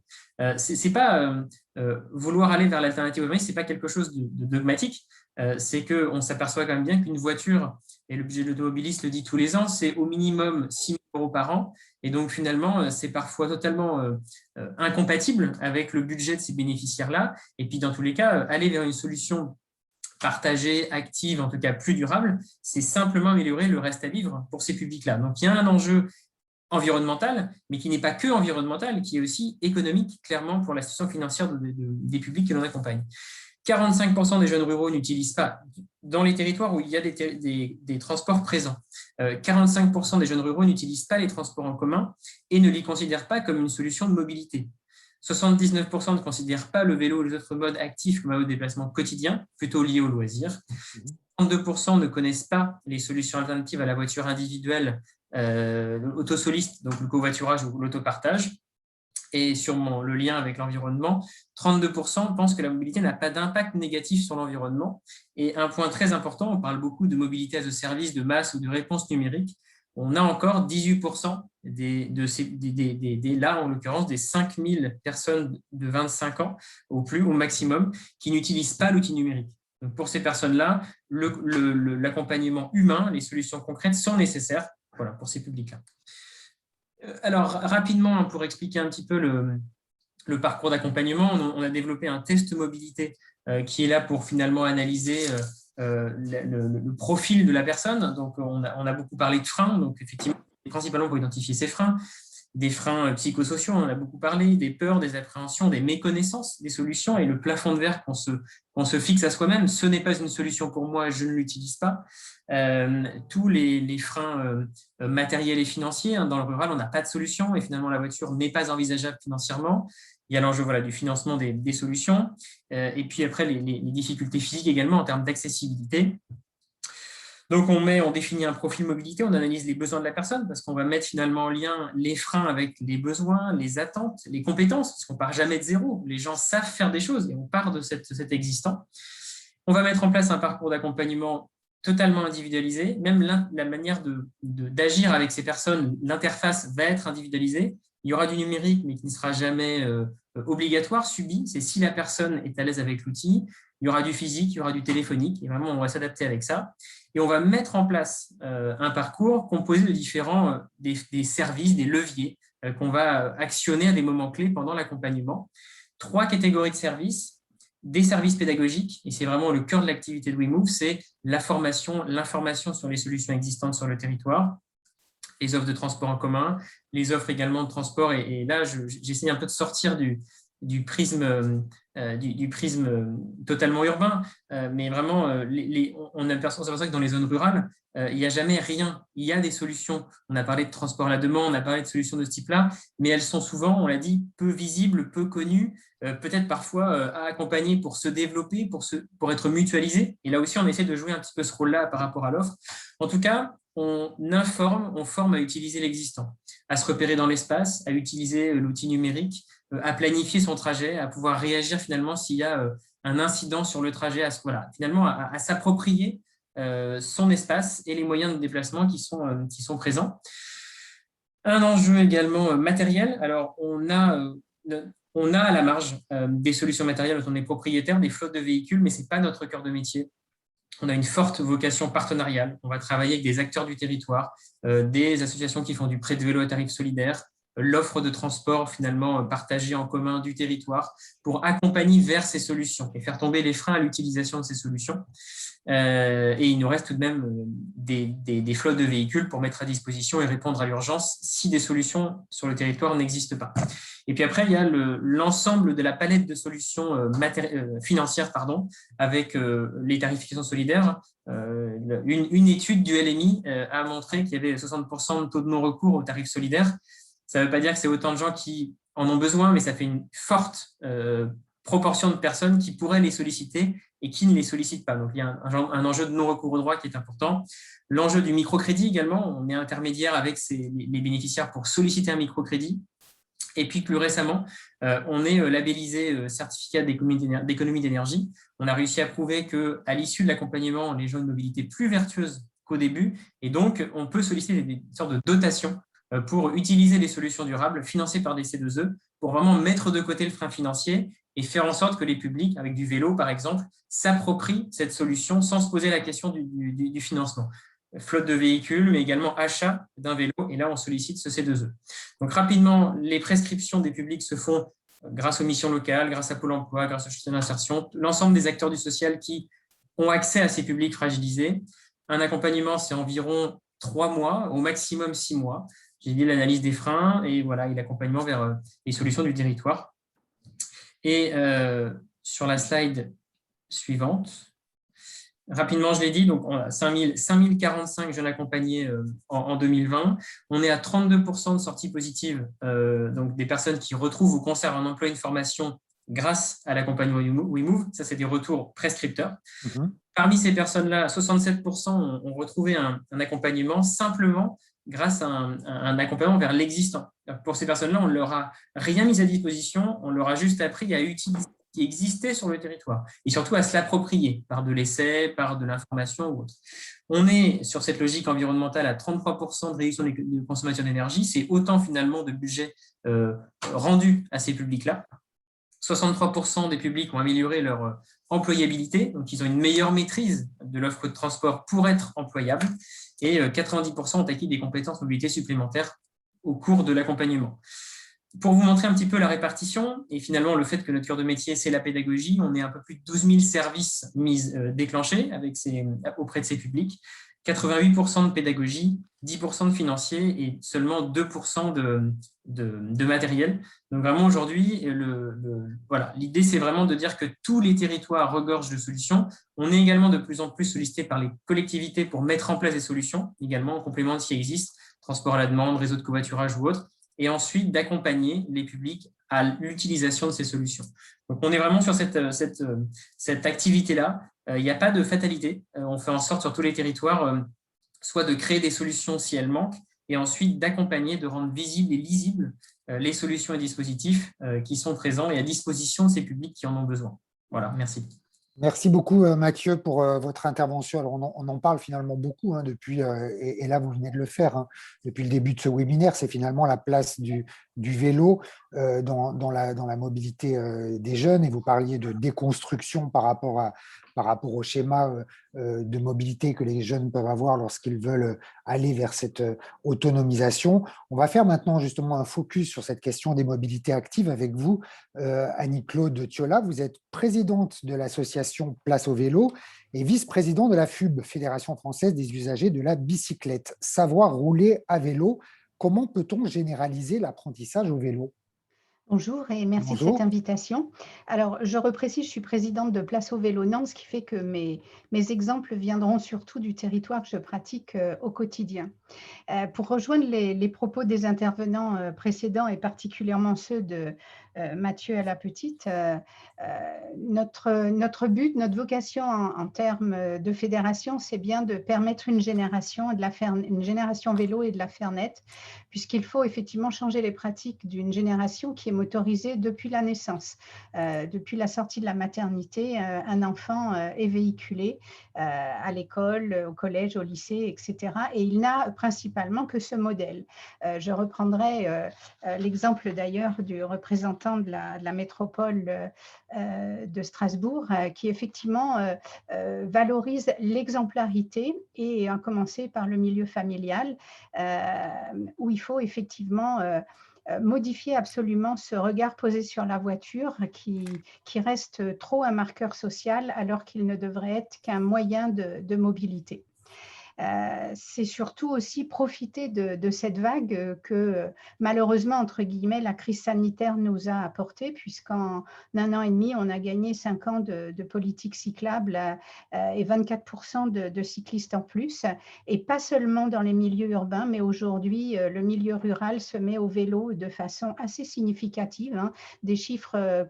C'est pas vouloir aller vers l'alternative au permis, c'est pas quelque chose de dogmatique. C'est qu'on s'aperçoit quand même bien qu'une voiture, et le budget de l'automobiliste le dit tous les ans, c'est au minimum 6 000 € par an. Et donc, finalement, c'est parfois totalement incompatible avec le budget de ces bénéficiaires-là. Et puis, dans tous les cas, aller vers une solution partagée, active, en tout cas plus durable, c'est simplement améliorer le reste à vivre pour ces publics-là. Donc, il y a un enjeu environnemental, mais qui n'est pas que environnemental, qui est aussi économique, clairement, pour la situation financière des publics que l'on accompagne. 45% des jeunes ruraux n'utilisent pas, dans les territoires où il y a des transports présents, 45% des jeunes ruraux n'utilisent pas les transports en commun et ne les considèrent pas comme une solution de mobilité. 79% ne considèrent pas le vélo ou les autres modes actifs comme un mode de déplacement quotidien, plutôt lié au loisir. 32% ne connaissent pas les solutions alternatives à la voiture individuelle, l'autosoliste, donc le covoiturage ou l'autopartage. Et sur le lien avec l'environnement, 32% pensent que la mobilité n'a pas d'impact négatif sur l'environnement. Et un point très important, on parle beaucoup de mobilité as a service, de masse ou de réponse numérique. On a encore 18% là, en l'occurrence, des 5000 personnes de 25 ans au maximum qui n'utilisent pas l'outil numérique. Donc pour ces personnes-là, l'accompagnement humain, les solutions concrètes sont nécessaires, voilà, pour ces publics-là. Alors, rapidement, pour expliquer un petit peu le parcours d'accompagnement, on a développé un test mobilité qui est là pour finalement analyser le profil de la personne. Donc, on a beaucoup parlé de freins, donc effectivement, principalement pour identifier ces freins, des freins psychosociaux, on en a beaucoup parlé, des peurs, des appréhensions, des méconnaissances des solutions et le plafond de verre qu'on se fixe à soi-même. Ce n'est pas une solution pour moi, je ne l'utilise pas. Tous les freins matériels et financiers, dans le rural, on n'a pas de solution et finalement la voiture n'est pas envisageable financièrement. Il y a l'enjeu du financement des solutions et puis après les difficultés physiques également en termes d'accessibilité. Donc, on définit un profil mobilité, on analyse les besoins de la personne parce qu'on va mettre finalement en lien les freins avec les besoins, les attentes, les compétences, parce qu'on ne part jamais de zéro. Les gens savent faire des choses et on part de cet existant. On va mettre en place un parcours d'accompagnement totalement individualisé. Même la manière d'agir avec ces personnes, l'interface va être individualisée. Il y aura du numérique, mais qui ne sera jamais obligatoire, subi. C'est si la personne est à l'aise avec l'outil. Il y aura du physique, il y aura du téléphonique. Et vraiment, on va s'adapter avec ça. Et on va mettre en place un parcours composé de différents des services, des leviers qu'on va actionner à des moments clés pendant l'accompagnement. 3 catégories de services, des services pédagogiques, et c'est vraiment le cœur de l'activité de WeMove, c'est la formation, l'information sur les solutions existantes sur le territoire, les offres de transport en commun, les offres également de transport. Et là, j'essaie un peu de sortir du prisme totalement urbain, mais vraiment, on s'aperçoit que dans les zones rurales, il n'y a jamais rien. Il y a des solutions. On a parlé de transport à la demande, on a parlé de solutions de ce type-là, mais elles sont souvent, on l'a dit, peu visibles, peu connues, peut-être parfois à accompagner pour se développer, pour être mutualisées. Et là aussi, on essaie de jouer un petit peu ce rôle-là par rapport à l'offre. En tout cas, on forme à utiliser l'existant, à se repérer dans l'espace, à utiliser l'outil numérique, à planifier son trajet, à pouvoir réagir finalement s'il y a un incident sur le trajet, finalement à s'approprier son espace et les moyens de déplacement qui sont présents. Un enjeu également matériel. Alors, on a à la marge des solutions matérielles dont on est propriétaire, des flottes de véhicules, mais ce n'est pas notre cœur de métier. On a une forte vocation partenariale. On va travailler avec des acteurs du territoire, des associations qui font du prêt de vélo à tarif solidaire, l'offre de transport finalement partagée en commun du territoire pour accompagner vers ces solutions et faire tomber les freins à l'utilisation de ces solutions. Et il nous reste tout de même des flottes de véhicules pour mettre à disposition et répondre à l'urgence si des solutions sur le territoire n'existent pas. Et puis après, il y a l'ensemble de la palette de solutions financières avec les tarifications solidaires. Une étude du LMI a montré qu'il y avait 60% de taux de non-recours aux tarifs solidaires. Ça ne veut pas dire que c'est autant de gens qui en ont besoin, mais ça fait une forte proportion de personnes qui pourraient les solliciter et qui ne les sollicitent pas. Donc, il y a un enjeu de non-recours au droit qui est important. L'enjeu du microcrédit également, on est intermédiaire avec les bénéficiaires pour solliciter un microcrédit. Et puis, plus récemment, on est labellisé certificat d'économie d'énergie. On a réussi à prouver qu'à l'issue de l'accompagnement, les gens ont une mobilité plus vertueuse qu'au début. Et donc, on peut solliciter des sortes de dotations pour utiliser les solutions durables financées par des C2E pour vraiment mettre de côté le frein financier et faire en sorte que les publics, avec du vélo par exemple, s'approprient cette solution sans se poser la question du financement. Flotte de véhicules, mais également achat d'un vélo, et là on sollicite ce C2E. Donc rapidement, les prescriptions des publics se font grâce aux missions locales, grâce à Pôle emploi, grâce au système d'insertion, l'ensemble des acteurs du social qui ont accès à ces publics fragilisés. Un accompagnement, c'est environ 3 mois, au maximum 6 mois. J'ai dit l'analyse des freins et voilà, l'accompagnement vers les solutions du territoire. Et sur la slide suivante, rapidement, je l'ai dit, donc on a 5045 jeunes accompagnés en 2020. On est à 32% de sorties positives, donc des personnes qui retrouvent ou conservent un emploi et une formation grâce à l'accompagnement WeMove. Ça, c'est des retours prescripteurs. Parmi ces personnes-là, 67% ont retrouvé un accompagnement simplement grâce à un accompagnement vers l'existant. Pour ces personnes-là, on ne leur a rien mis à disposition, on leur a juste appris à utiliser ce qui existait sur le territoire et surtout à se l'approprier par de l'essai, par de l'information ou autre. On est sur cette logique environnementale à 33% de réduction de consommation d'énergie. C'est autant finalement de budget rendu à ces publics-là. 63% des publics ont amélioré leur employabilité, donc ils ont une meilleure maîtrise de l'offre de transport pour être employables, et 90% ont acquis des compétences mobilité supplémentaires au cours de l'accompagnement. Pour vous montrer un petit peu la répartition, et finalement le fait que notre cœur de métier, c'est la pédagogie, on est un peu plus de 12 000 services déclenchés auprès de ces publics, 88% de pédagogie, 10% de financier et seulement 2% de matériel. Donc vraiment aujourd'hui, voilà, l'idée c'est vraiment de dire que tous les territoires regorgent de solutions. On est également de plus en plus sollicité par les collectivités pour mettre en place des solutions, également en complément de ce qui existe, transport à la demande, réseau de covoiturage ou autre, et ensuite d'accompagner les publics à l'utilisation de ces solutions. Donc on est vraiment sur cette activité-là. Il n'y a pas de fatalité. On fait en sorte sur tous les territoires soit de créer des solutions si elles manquent, et ensuite d'accompagner, de rendre visibles et lisibles les solutions et dispositifs qui sont présents et à disposition de ces publics qui en ont besoin. Voilà, merci. Merci beaucoup Mathieu pour votre intervention. Alors on en parle finalement beaucoup depuis, et là vous venez de le faire, depuis le début de ce webinaire, c'est finalement la place du vélo dans la mobilité des jeunes, et vous parliez de déconstruction par rapport au schéma de mobilité que les jeunes peuvent avoir lorsqu'ils veulent aller vers cette autonomisation. On va faire maintenant justement un focus sur cette question des mobilités actives avec vous, Annie-Claude Thiola. Vous êtes présidente de l'association Place au vélo et vice-présidente de la FUB, Fédération française des usagers de la bicyclette. Savoir rouler à vélo, comment peut-on généraliser l'apprentissage au vélo ? Bonjour et merci de cette invitation. Alors, je reprécise, je suis présidente de Place au vélo Nantes, ce qui fait que mes exemples viendront surtout du territoire que je pratique au quotidien. Pour rejoindre les propos des intervenants précédents et particulièrement ceux de Mathieu à la petite, notre but, notre vocation en termes de fédération, c'est bien de permettre une génération vélo et de la faire naître, puisqu'il faut effectivement changer les pratiques d'une génération qui est motorisée depuis la naissance. Depuis la sortie de la maternité, un enfant est véhiculé à l'école, au collège, au lycée, etc. Et il n'a principalement que ce modèle. Je reprendrai l'exemple d'ailleurs du représentant de la métropole de Strasbourg, qui effectivement valorise l'exemplarité, et à commencer par le milieu familial, où il faut effectivement modifier absolument ce regard posé sur la voiture qui reste trop un marqueur social alors qu'il ne devrait être qu'un moyen de mobilité. C'est surtout aussi profiter de cette vague que malheureusement, entre guillemets, la crise sanitaire nous a apporté, puisqu'en un an et demi, on a gagné 5 ans de politique cyclable et 24% de cyclistes en plus, et pas seulement dans les milieux urbains, mais aujourd'hui, le milieu rural se met au vélo de façon assez significative. Des chiffres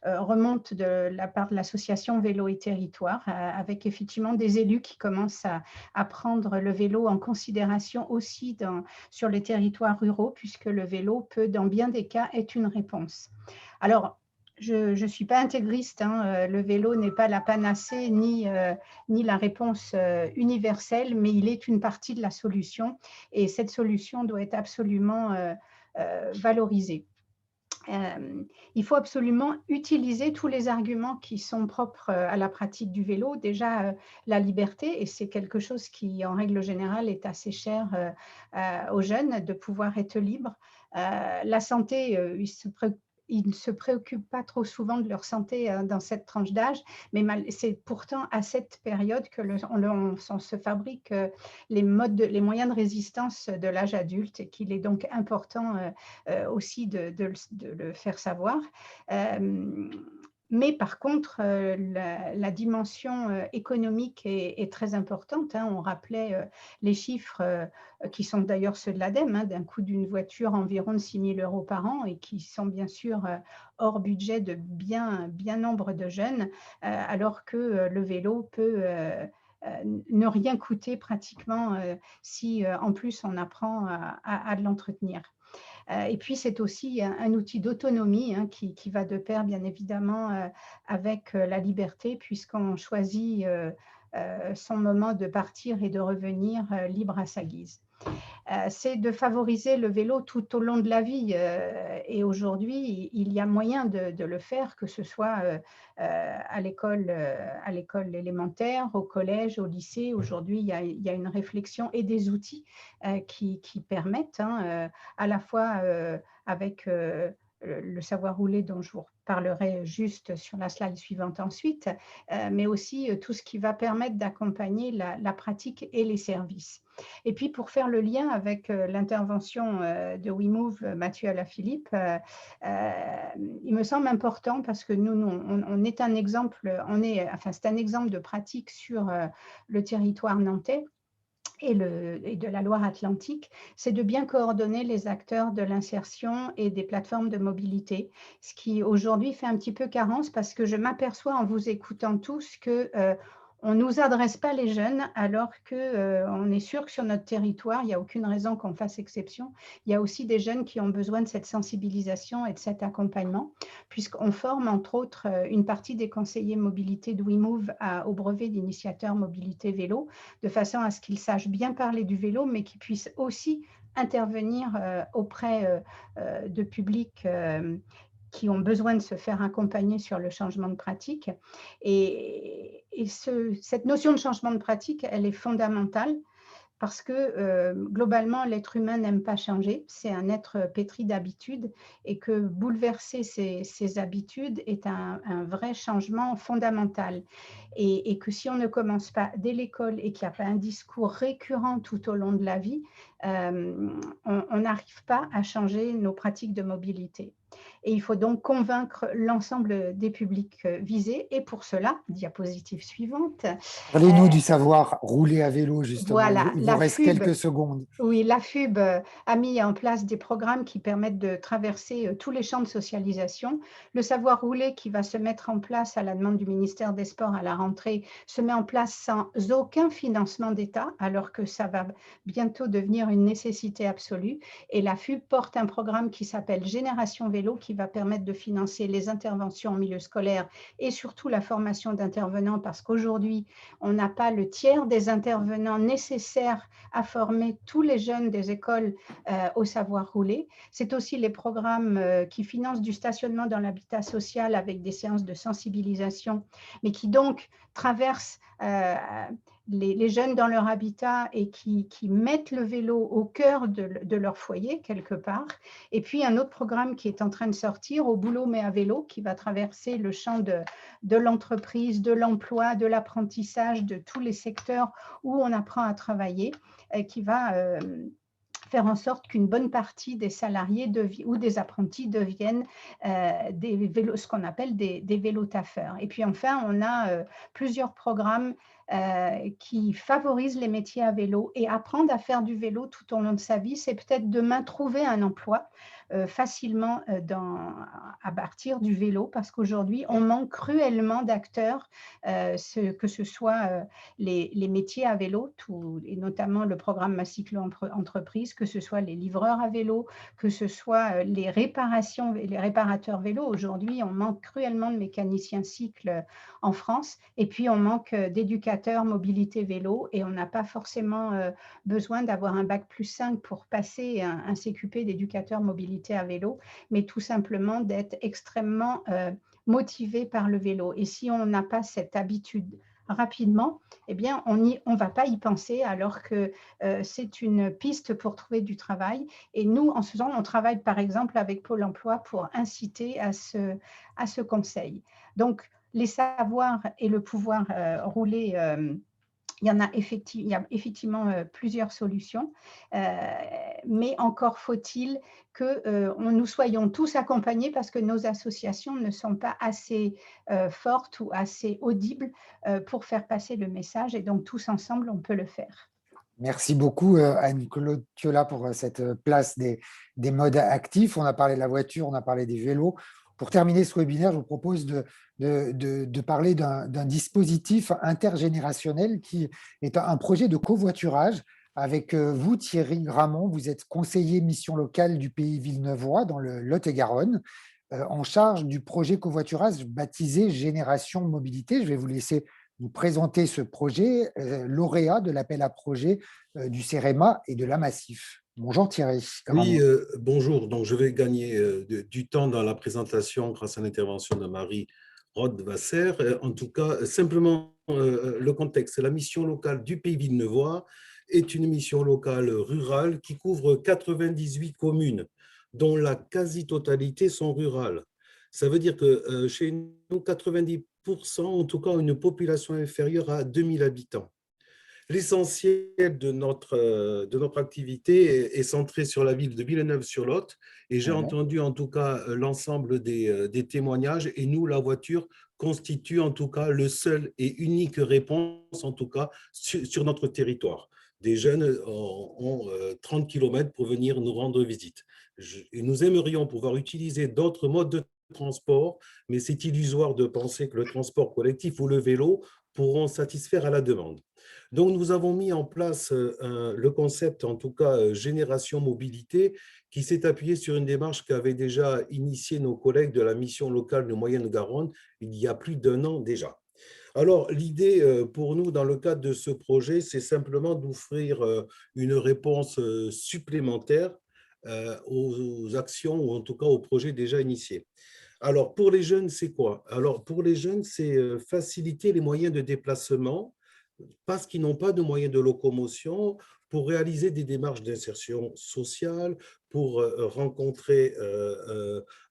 remontent de la part de l'association Vélo et Territoire, avec effectivement des élus qui commencent à prendre le vélo en considération aussi sur les territoires ruraux, puisque le vélo peut, dans bien des cas, être une réponse. Alors, je ne suis pas intégriste, hein, le vélo n'est pas la panacée ni la réponse universelle, mais il est une partie de la solution et cette solution doit être absolument valorisée. Il faut absolument utiliser tous les arguments qui sont propres à la pratique du vélo. Déjà, la liberté, et c'est quelque chose qui, en règle générale, est assez cher aux jeunes, de pouvoir être libre. La santé, ils ne se préoccupent pas trop souvent de leur santé dans cette tranche d'âge, mais c'est pourtant à cette période que on se fabrique les moyens de résistance de l'âge adulte et qu'il est donc important aussi de le faire savoir. Mais par contre, la dimension économique est très importante, hein. On rappelait les chiffres qui sont d'ailleurs ceux de l'ADEME, hein, d'un coût d'une voiture environ de 6 000 € par an et qui sont bien sûr hors budget de bien nombre de jeunes, alors que le vélo peut ne rien coûter pratiquement si en plus on apprend à l'entretenir. Et puis, c'est aussi un outil d'autonomie hein, qui va de pair, bien évidemment, avec la liberté, puisqu'on choisit son moment de partir et de revenir libre à sa guise. C'est de favoriser le vélo tout au long de la vie. Et aujourd'hui, il y a moyen de le faire, que ce soit à l'école élémentaire, au collège, au lycée. Aujourd'hui, il y a une réflexion et des outils qui permettent, hein, à la fois avec le savoir rouler dont je vous parlerai juste sur la slide suivante ensuite, mais aussi tout ce qui va permettre d'accompagner la pratique et les services. Et puis, pour faire le lien avec l'intervention de WeMove, Mathieu Alaphilippe, il me semble important parce que nous on est un exemple, c'est un exemple de pratique sur le territoire nantais et de la Loire-Atlantique, c'est de bien coordonner les acteurs de l'insertion et des plateformes de mobilité, ce qui aujourd'hui fait un petit peu carence parce que je m'aperçois en vous écoutant tous que on ne nous adresse pas les jeunes alors qu'on est sûr que sur notre territoire, il n'y a aucune raison qu'on fasse exception. Il y a aussi des jeunes qui ont besoin de cette sensibilisation et de cet accompagnement, puisqu'on forme entre autres une partie des conseillers mobilité de WeMove au brevet d'initiateur mobilité vélo, de façon à ce qu'ils sachent bien parler du vélo, mais qu'ils puissent aussi intervenir auprès de publics qui ont besoin de se faire accompagner sur le changement de pratique. Et cette notion de changement de pratique, elle est fondamentale parce que globalement, l'être humain n'aime pas changer. C'est un être pétri d'habitudes et que bouleverser ses habitudes est un vrai changement fondamental. Et que si on ne commence pas dès l'école et qu'il n'y a pas un discours récurrent tout au long de la vie, on n'arrive pas à changer nos pratiques de mobilité. Et il faut donc convaincre l'ensemble des publics visés. Et pour cela, diapositive suivante. Parlez-nous du savoir rouler à vélo, justement. Voilà, Il vous reste quelques secondes. Oui, la FUB a mis en place des programmes qui permettent de traverser tous les champs de socialisation. Le savoir rouler qui va se mettre en place à la demande du ministère des Sports à la rentrée se met en place sans aucun financement d'État, alors que ça va bientôt devenir une nécessité absolue. Et la FUB porte un programme qui s'appelle Génération Vélo, qui va permettre de financer les interventions en milieu scolaire et surtout la formation d'intervenants, parce qu'aujourd'hui, on n'a pas le tiers des intervenants nécessaires à former tous les jeunes des écoles au savoir rouler. C'est aussi les programmes qui financent du stationnement dans l'habitat social avec des séances de sensibilisation, mais qui donc traversent les jeunes dans leur habitat et qui mettent le vélo au cœur de leur foyer, quelque part. Et puis, un autre programme qui est en train de sortir, Au boulot mais à vélo, qui va traverser le champ de l'entreprise, de l'emploi, de l'apprentissage, de tous les secteurs où on apprend à travailler, qui va faire en sorte qu'une bonne partie des salariés ou des apprentis deviennent ce qu'on appelle des vélotaffeurs. Et puis enfin, on a plusieurs programmes qui favorise les métiers à vélo. Et apprendre à faire du vélo tout au long de sa vie, c'est peut-être demain trouver un emploi facilement à partir du vélo, parce qu'aujourd'hui, on manque cruellement d'acteurs, que ce soit les métiers à vélo, et notamment le programme Ma Cyclo Entreprise, que ce soit les livreurs à vélo, que ce soit les réparateurs vélo. Aujourd'hui, on manque cruellement de mécaniciens cycles en France, et puis on manque d'éducateurs mobilité vélo, et on n'a pas forcément besoin d'avoir un bac+5 pour passer un CQP d'éducateur mobilité à vélo, mais tout simplement d'être extrêmement motivé par le vélo. Et si on n'a pas cette habitude rapidement, eh bien, on ne va pas y penser, alors que c'est une piste pour trouver du travail. Et nous, en ce faisant, on travaille par exemple avec Pôle emploi pour inciter à ce conseil. Donc, les savoirs et le pouvoir rouler, il y a effectivement plusieurs solutions, mais encore faut-il que nous soyons tous accompagnés, parce que nos associations ne sont pas assez fortes ou assez audibles pour faire passer le message, et donc tous ensemble, on peut le faire. Merci beaucoup, Anne-Claude Thiola, pour cette place des modes actifs. On a parlé de la voiture, on a parlé des vélos. Pour terminer ce webinaire, je vous propose de parler d'un dispositif intergénérationnel qui est un projet de covoiturage avec vous, Thierry Gramont. Vous êtes conseiller mission locale du Pays Villeneuvois dans le Lot-et-Garonne, en charge du projet covoiturage baptisé Génération Mobilité. Je vais vous laisser nous présenter ce projet, lauréat de l'appel à projet du CEREMA et de la Massif. Bonjour Thierry. Oui, bonjour. Donc, je vais gagner du temps dans la présentation grâce à l'intervention de Marie Rode-Vasser. En tout cas, simplement le contexte. La mission locale du Pays Villeneuvois est une mission locale rurale qui couvre 98 communes, dont la quasi-totalité sont rurales. Ça veut dire que chez nous, 90%, en tout cas, ont une population inférieure à 2000 habitants. L'essentiel de notre activité est centré sur la ville de Villeneuve-sur-Lot, et j'ai entendu en tout cas l'ensemble des témoignages, et nous, la voiture constitue en tout cas le seul et unique réponse en tout cas sur notre territoire. Des jeunes ont 30 km pour venir nous rendre visite. Et nous aimerions pouvoir utiliser d'autres modes de transport, mais c'est illusoire de penser que le transport collectif ou le vélo pourront satisfaire à la demande. Donc, nous avons mis en place le concept, en tout cas, Génération Mobilité, qui s'est appuyé sur une démarche qu'avaient déjà initiée nos collègues de la mission locale de Moyenne-Garonne il y a plus d'1 an déjà. Alors, l'idée pour nous, dans le cadre de ce projet, c'est simplement d'offrir une réponse supplémentaire aux actions, ou en tout cas aux projets déjà initiés. Alors, pour les jeunes, c'est quoi? Alors, pour les jeunes, c'est faciliter les moyens de déplacement, parce qu'ils n'ont pas de moyens de locomotion, pour réaliser des démarches d'insertion sociale, pour rencontrer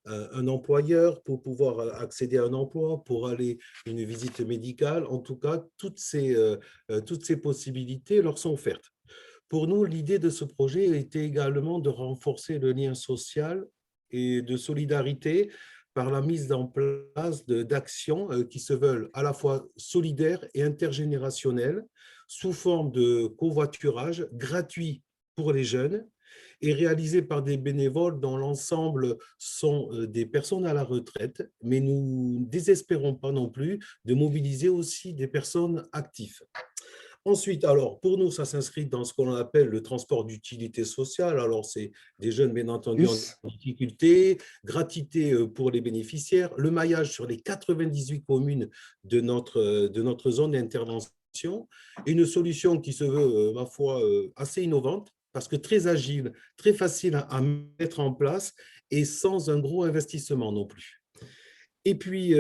un employeur, pour pouvoir accéder à un emploi, pour aller à une visite médicale. En tout cas, toutes ces possibilités leur sont offertes. Pour nous, l'idée de ce projet était également de renforcer le lien social et de solidarité par la mise en place d'actions qui se veulent à la fois solidaires et intergénérationnelles, sous forme de covoiturage gratuit pour les jeunes et réalisé par des bénévoles dont l'ensemble sont des personnes à la retraite, mais nous ne désespérons pas non plus de mobiliser aussi des personnes actives. Ensuite, alors, pour nous, ça s'inscrit dans ce qu'on appelle le transport d'utilité sociale. Alors, c'est des jeunes, bien entendu, en difficulté, gratuité pour les bénéficiaires, le maillage sur les 98 communes de notre zone d'intervention, et une solution qui se veut, ma foi, assez innovante, parce que très agile, très facile à mettre en place et sans un gros investissement non plus. Et puis,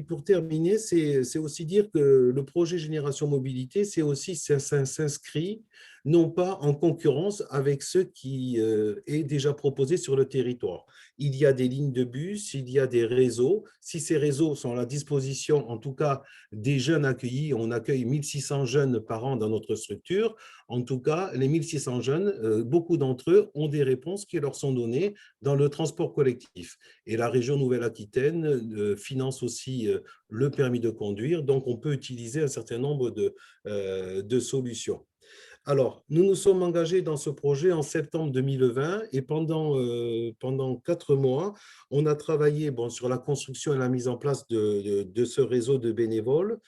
pour terminer, c'est aussi dire que le projet Génération Mobilité, ça s'inscrit non pas en concurrence avec ce qui est déjà proposé sur le territoire. Il y a des lignes de bus, il y a des réseaux. Si ces réseaux sont à la disposition, en tout cas, des jeunes accueillis, on accueille 1600 jeunes par an dans notre structure. En tout cas, les 1600 jeunes, beaucoup d'entre eux ont des réponses qui leur sont données dans le transport collectif. Et la région Nouvelle-Aquitaine finance aussi le permis de conduire, donc on peut utiliser un certain nombre de solutions. Alors, nous nous sommes engagés dans ce projet en septembre 2020 et pendant 4 mois, on a travaillé sur la construction et la mise en place de ce réseau de bénévoles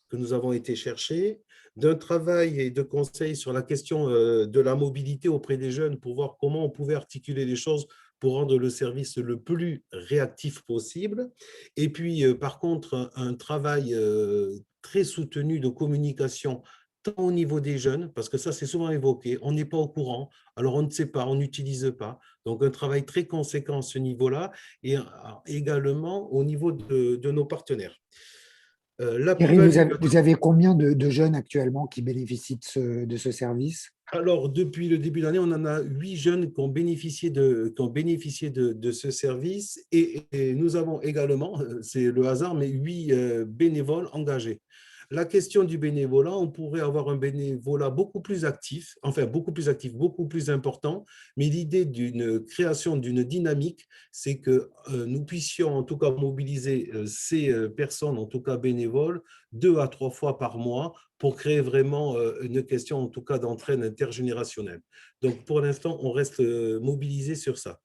que nous avons été chercher, d'un travail et de conseils sur la question de la mobilité auprès des jeunes pour voir comment on pouvait articuler les choses pour rendre le service le plus réactif possible. Et puis, par contre, un travail très soutenu de communication tant au niveau des jeunes, parce que ça, c'est souvent évoqué, on n'est pas au courant, alors on ne sait pas, on n'utilise pas. Donc, un travail très conséquent à ce niveau-là et également au niveau de nos partenaires. Thierry, vous avez combien de jeunes actuellement qui bénéficient de ce service? Alors, depuis le début de l'année, on en a 8 jeunes qui ont bénéficié de ce service et nous avons également, c'est le hasard, mais 8 bénévoles engagés. La question du bénévolat, on pourrait avoir un bénévolat beaucoup plus actif, beaucoup plus important, mais l'idée d'une création d'une dynamique, c'est que nous puissions en tout cas mobiliser ces personnes, en tout cas bénévoles, 2 à 3 fois par mois pour créer vraiment une question en tout cas d'entraîne intergénérationnelle. Donc pour l'instant, on reste mobilisé sur ça.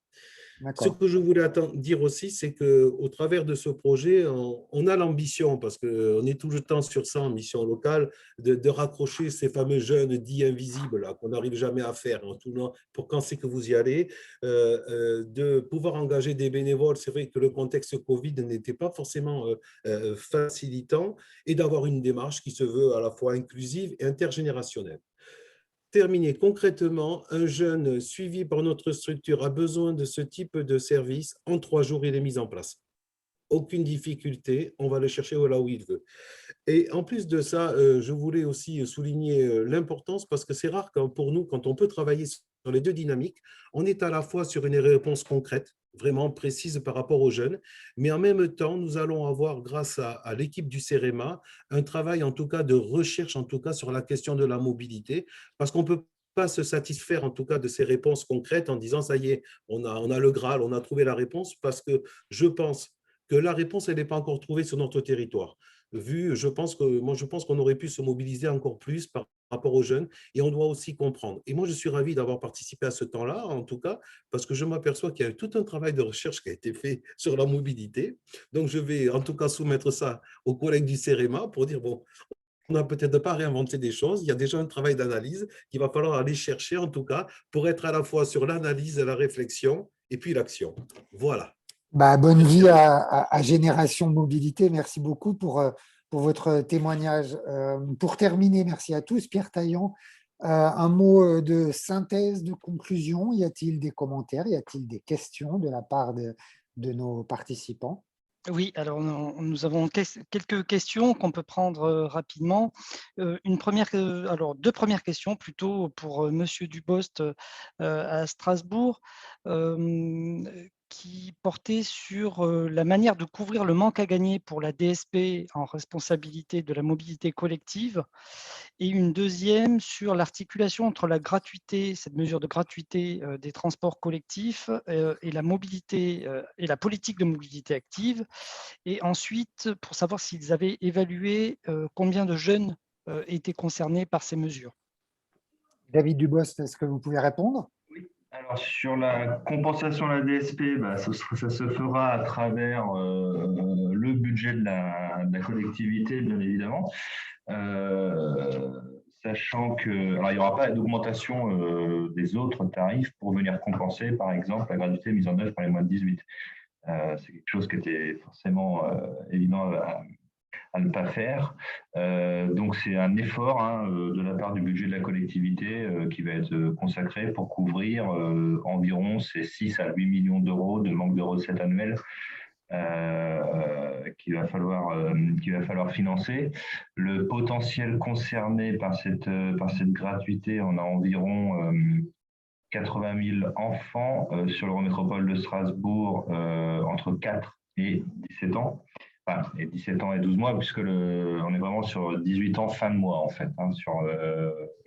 Ce que je voulais dire aussi, c'est qu'au travers de ce projet, on a l'ambition, parce qu'on est tout le temps sur ça en mission locale, de raccrocher ces fameux jeunes dits invisibles qu'on n'arrive jamais à faire, pour quand c'est que vous y allez, de pouvoir engager des bénévoles. C'est vrai que le contexte Covid n'était pas forcément facilitant, et d'avoir une démarche qui se veut à la fois inclusive et intergénérationnelle. Terminé concrètement, un jeune suivi par notre structure a besoin de ce type de service. En 3 jours, il est mis en place. Aucune difficulté, on va le chercher là où il veut. Et en plus de ça, je voulais aussi souligner l'importance, parce que c'est rare pour nous, quand on peut travailler sur les 2 dynamiques, on est à la fois sur une réponse concrète, vraiment précise par rapport aux jeunes, mais en même temps, nous allons avoir, grâce à l'équipe du CEREMA, un travail en tout cas de recherche, en tout cas sur la question de la mobilité, parce qu'on ne peut pas se satisfaire en tout cas de ces réponses concrètes en disant ça y est, on a le Graal, on a trouvé la réponse, parce que je pense que la réponse, elle n'est pas encore trouvée sur notre territoire. Je pense qu'on aurait pu se mobiliser encore plus par rapport aux jeunes, et on doit aussi comprendre. Et moi, je suis ravi d'avoir participé à ce temps-là, en tout cas, parce que je m'aperçois qu'il y a tout un travail de recherche qui a été fait sur la mobilité. Donc, je vais en tout cas soumettre ça aux collègues du CEREMA pour dire, bon, on n'a peut-être pas réinventé des choses, il y a déjà un travail d'analyse qu'il va falloir aller chercher, en tout cas, pour être à la fois sur l'analyse, la réflexion et puis l'action. Voilà. Bonne vie à Génération Mobilité. Merci beaucoup pour votre témoignage. Pour terminer, merci à tous. Pierre Taillant, un mot de synthèse, de conclusion. Y a-t-il des commentaires? Y a-t-il des questions de la part de nos participants? Oui, alors nous avons quelques questions qu'on peut prendre rapidement. Deux premières questions plutôt pour Monsieur Dubost à Strasbourg, qui portait sur la manière de couvrir le manque à gagner pour la DSP en responsabilité de la mobilité collective, et une deuxième sur l'articulation entre la gratuité, cette mesure de gratuité des transports collectifs et la mobilité et la politique de mobilité active, et ensuite pour savoir s'ils avaient évalué combien de jeunes étaient concernés par ces mesures. David Dubost, est-ce que vous pouvez répondre? Alors, sur la compensation de la DSP, ça se fera à travers le budget de la collectivité, bien évidemment, sachant qu'il n'y aura pas d'augmentation des autres tarifs pour venir compenser, par exemple, la gratuité mise en œuvre par les moins de 18. C'est quelque chose qui était forcément évident à ne pas faire. Donc, c'est un effort de la part du budget de la collectivité qui va être consacré pour couvrir environ ces 6 à 8 millions d'euros de manque de recettes annuelles qu'il va falloir financer. Le potentiel concerné par cette gratuité, on a environ 80 000 enfants sur l'Eurométropole de Strasbourg entre 4 et 17 ans. Enfin, et 17 ans et 12 mois, puisque on est vraiment sur 18 ans fin de mois, en fait, sur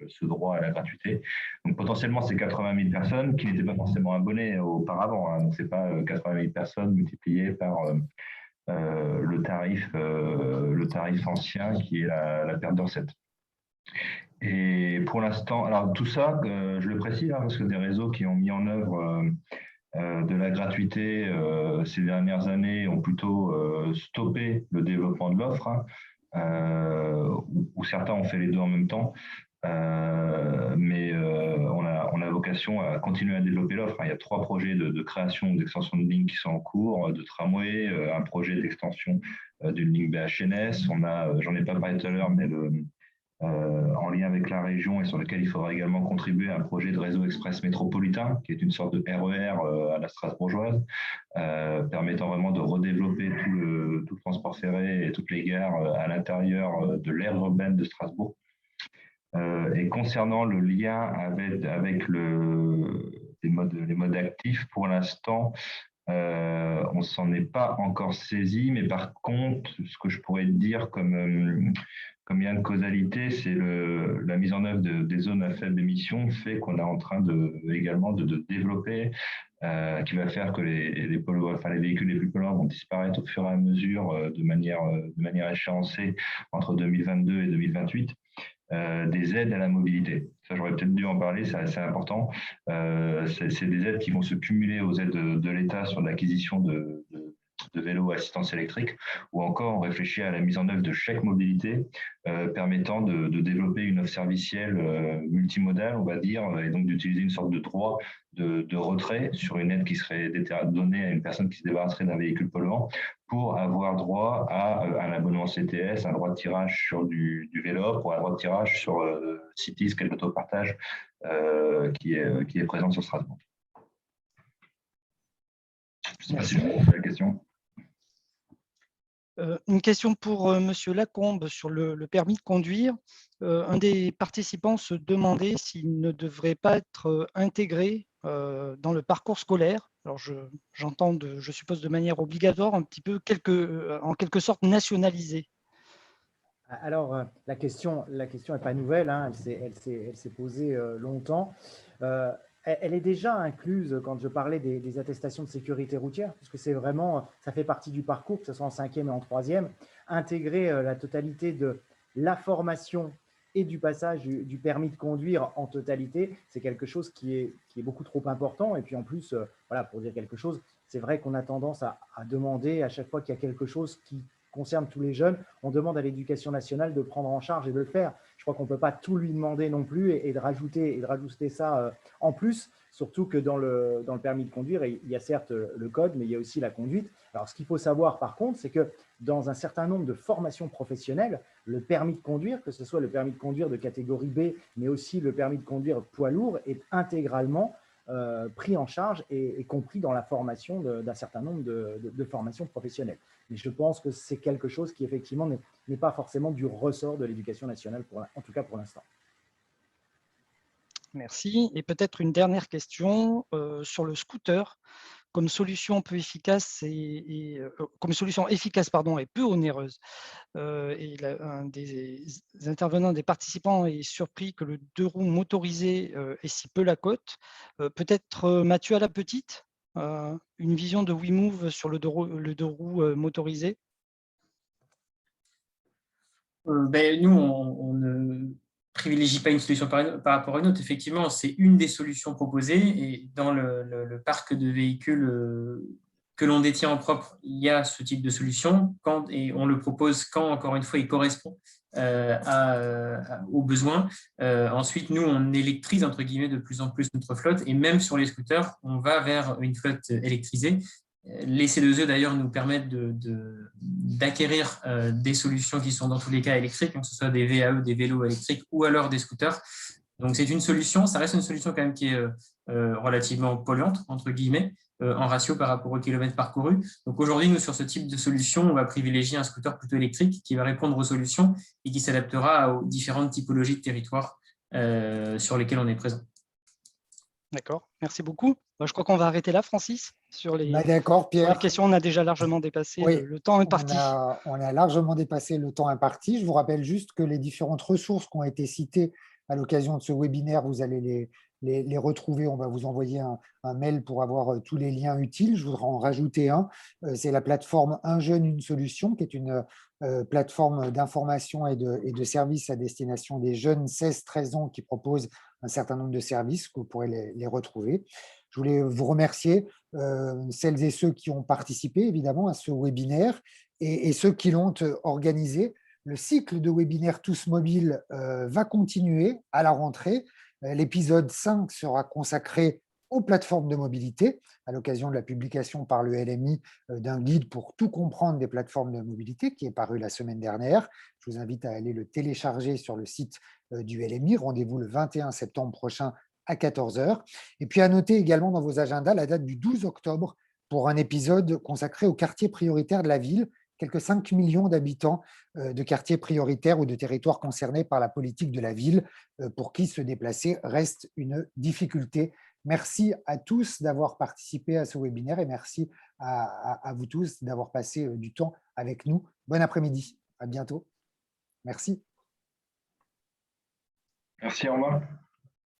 ce droit à la gratuité. Donc, potentiellement, c'est 80 000 personnes qui n'étaient pas forcément abonnées auparavant. Donc, ce n'est pas 80 000 personnes multipliées par le tarif ancien qui est la perte de recettes. Et pour l'instant, alors tout ça, je le précise, parce que des réseaux qui ont mis en œuvre de la gratuité ces dernières années ont plutôt stoppé le développement de l'offre, ou certains ont fait les deux en même temps. Mais on a vocation à continuer à développer l'offre. Il y a 3 projets de création ou d'extension de ligne qui sont en cours, de tramway, un projet d'extension d'une ligne BHNS. J'en ai pas parlé tout à l'heure, mais en lien avec la région et sur lequel il faudra également contribuer à un projet de réseau express métropolitain, qui est une sorte de RER à la strasbourgeoise, permettant vraiment de redévelopper tout le transport ferré et toutes les gares à l'intérieur de l'aire urbaine de Strasbourg. Et concernant le lien avec les modes actifs, pour l'instant, on ne s'en est pas encore saisi, mais par contre, ce que je pourrais dire comme lien de causalité, c'est la mise en œuvre des zones à faible émission fait qu'on est en train également de développer, qui va faire que les véhicules les plus polluants vont disparaître au fur et à mesure de manière échéancée entre 2022 et 2028. Des aides à la mobilité. Ça, j'aurais peut-être dû en parler, c'est assez important. C'est des aides qui vont se cumuler aux aides de l'État sur l'acquisition de vélos à assistance électrique, ou encore on réfléchit à la mise en œuvre de chèques mobilité permettant de développer une offre servicielle multimodale, on va dire, et donc d'utiliser une sorte de droit de retrait sur une aide qui serait donnée à une personne qui se débarrasserait d'un véhicule polluant pour avoir droit à un abonnement CTS, un droit de tirage sur du vélo, ou un droit de tirage sur Cities, qui est l'autopartage qui est présent sur Strasbourg. Je ne sais pas si je réponds à la question. Une question pour Monsieur Lacombe sur le permis de conduire. Un des participants se demandait s'il ne devrait pas être intégré dans le parcours scolaire. Alors j'entends, je suppose de manière obligatoire, un petit peu en quelque sorte nationalisé. Alors la question n'est pas nouvelle, elle s'est posée longtemps. Elle est déjà incluse quand je parlais des attestations de sécurité routière, puisque c'est vraiment, ça fait partie du parcours, que ce soit en 5e et en 3e, intégrer la totalité de la formation et du passage du permis de conduire en totalité, c'est quelque chose qui est beaucoup trop important. Et puis en plus, voilà, pour dire quelque chose, c'est vrai qu'on a tendance à demander à chaque fois qu'il y a quelque chose qui concerne tous les jeunes, on demande à l'Éducation nationale de prendre en charge et de le faire. Je crois qu'on ne peut pas tout lui demander non plus et de rajouter ça en plus, surtout que dans le permis de conduire, il y a certes le code, mais il y a aussi la conduite. Alors, ce qu'il faut savoir par contre, c'est que dans un certain nombre de formations professionnelles, le permis de conduire, que ce soit le permis de conduire de catégorie B, mais aussi le permis de conduire poids lourd, est intégralement pris en charge et compris dans la formation d'un certain nombre de formations professionnelles. Mais je pense que c'est quelque chose qui, effectivement, n'est pas forcément du ressort de l'Éducation nationale, en tout cas pour l'instant. Merci. Et peut-être une dernière question sur le scooter. Comme solution peu efficace et peu onéreuse. Un des intervenants, des participants est surpris que le 2 roues motorisé ait si peu la cote. Peut-être Mathieu à la petite, une vision de WeMove sur le 2 roues motorisé. Nous, on ne privilégie pas une solution par rapport à une autre. Effectivement, c'est une des solutions proposées et dans le parc de véhicules que l'on détient en propre, il y a ce type de solution et on le propose quand, encore une fois, il correspond aux besoins. Ensuite, nous, on électrise, entre guillemets, de plus en plus notre flotte et même sur les scooters, on va vers une flotte électrisée. Les C2E, d'ailleurs, nous permettent d'acquérir des solutions qui sont dans tous les cas électriques, que ce soit des VAE, des vélos électriques ou alors des scooters. Donc, c'est une solution, ça reste une solution quand même qui est relativement polluante, entre guillemets, en ratio par rapport au kilomètre parcouru. Donc, aujourd'hui, nous, sur ce type de solution, on va privilégier un scooter plutôt électrique qui va répondre aux solutions et qui s'adaptera aux différentes typologies de territoires sur lesquels on est présent. D'accord, merci beaucoup. Je crois qu'on va arrêter là, Francis, sur les, D'accord, Pierre. sur les questions. On a déjà largement dépassé Oui, le temps imparti. On a largement dépassé le temps imparti. Je vous rappelle juste que les différentes ressources qui ont été citées à l'occasion de ce webinaire, vous allez les retrouver. On va vous envoyer un mail pour avoir tous les liens utiles. Je voudrais en rajouter un. C'est la plateforme Un jeune, une solution, qui est une plateforme d'information et de services à destination des jeunes 16-13 ans qui propose un certain nombre de services que vous pourrez les retrouver. Je voulais vous remercier, celles et ceux qui ont participé évidemment à ce webinaire et ceux qui l'ont organisé. Le cycle de webinaires Tous Mobiles va continuer à la rentrée. L'épisode 5 sera consacré aux plateformes de mobilité à l'occasion de la publication par le LMI d'un guide pour tout comprendre des plateformes de mobilité qui est paru la semaine dernière. Je vous invite à aller le télécharger sur le site du LMI. Rendez-vous le 21 septembre prochain à 14 h. Et puis à noter également dans vos agendas la date du 12 octobre pour un épisode consacré aux quartiers prioritaires de la ville, quelques 5 millions d'habitants de quartiers prioritaires ou de territoires concernés par la politique de la ville, pour qui se déplacer reste une difficulté. Merci à tous d'avoir participé à ce webinaire et merci à vous tous d'avoir passé du temps avec nous. Bon après-midi, à bientôt. Merci. Merci, au revoir.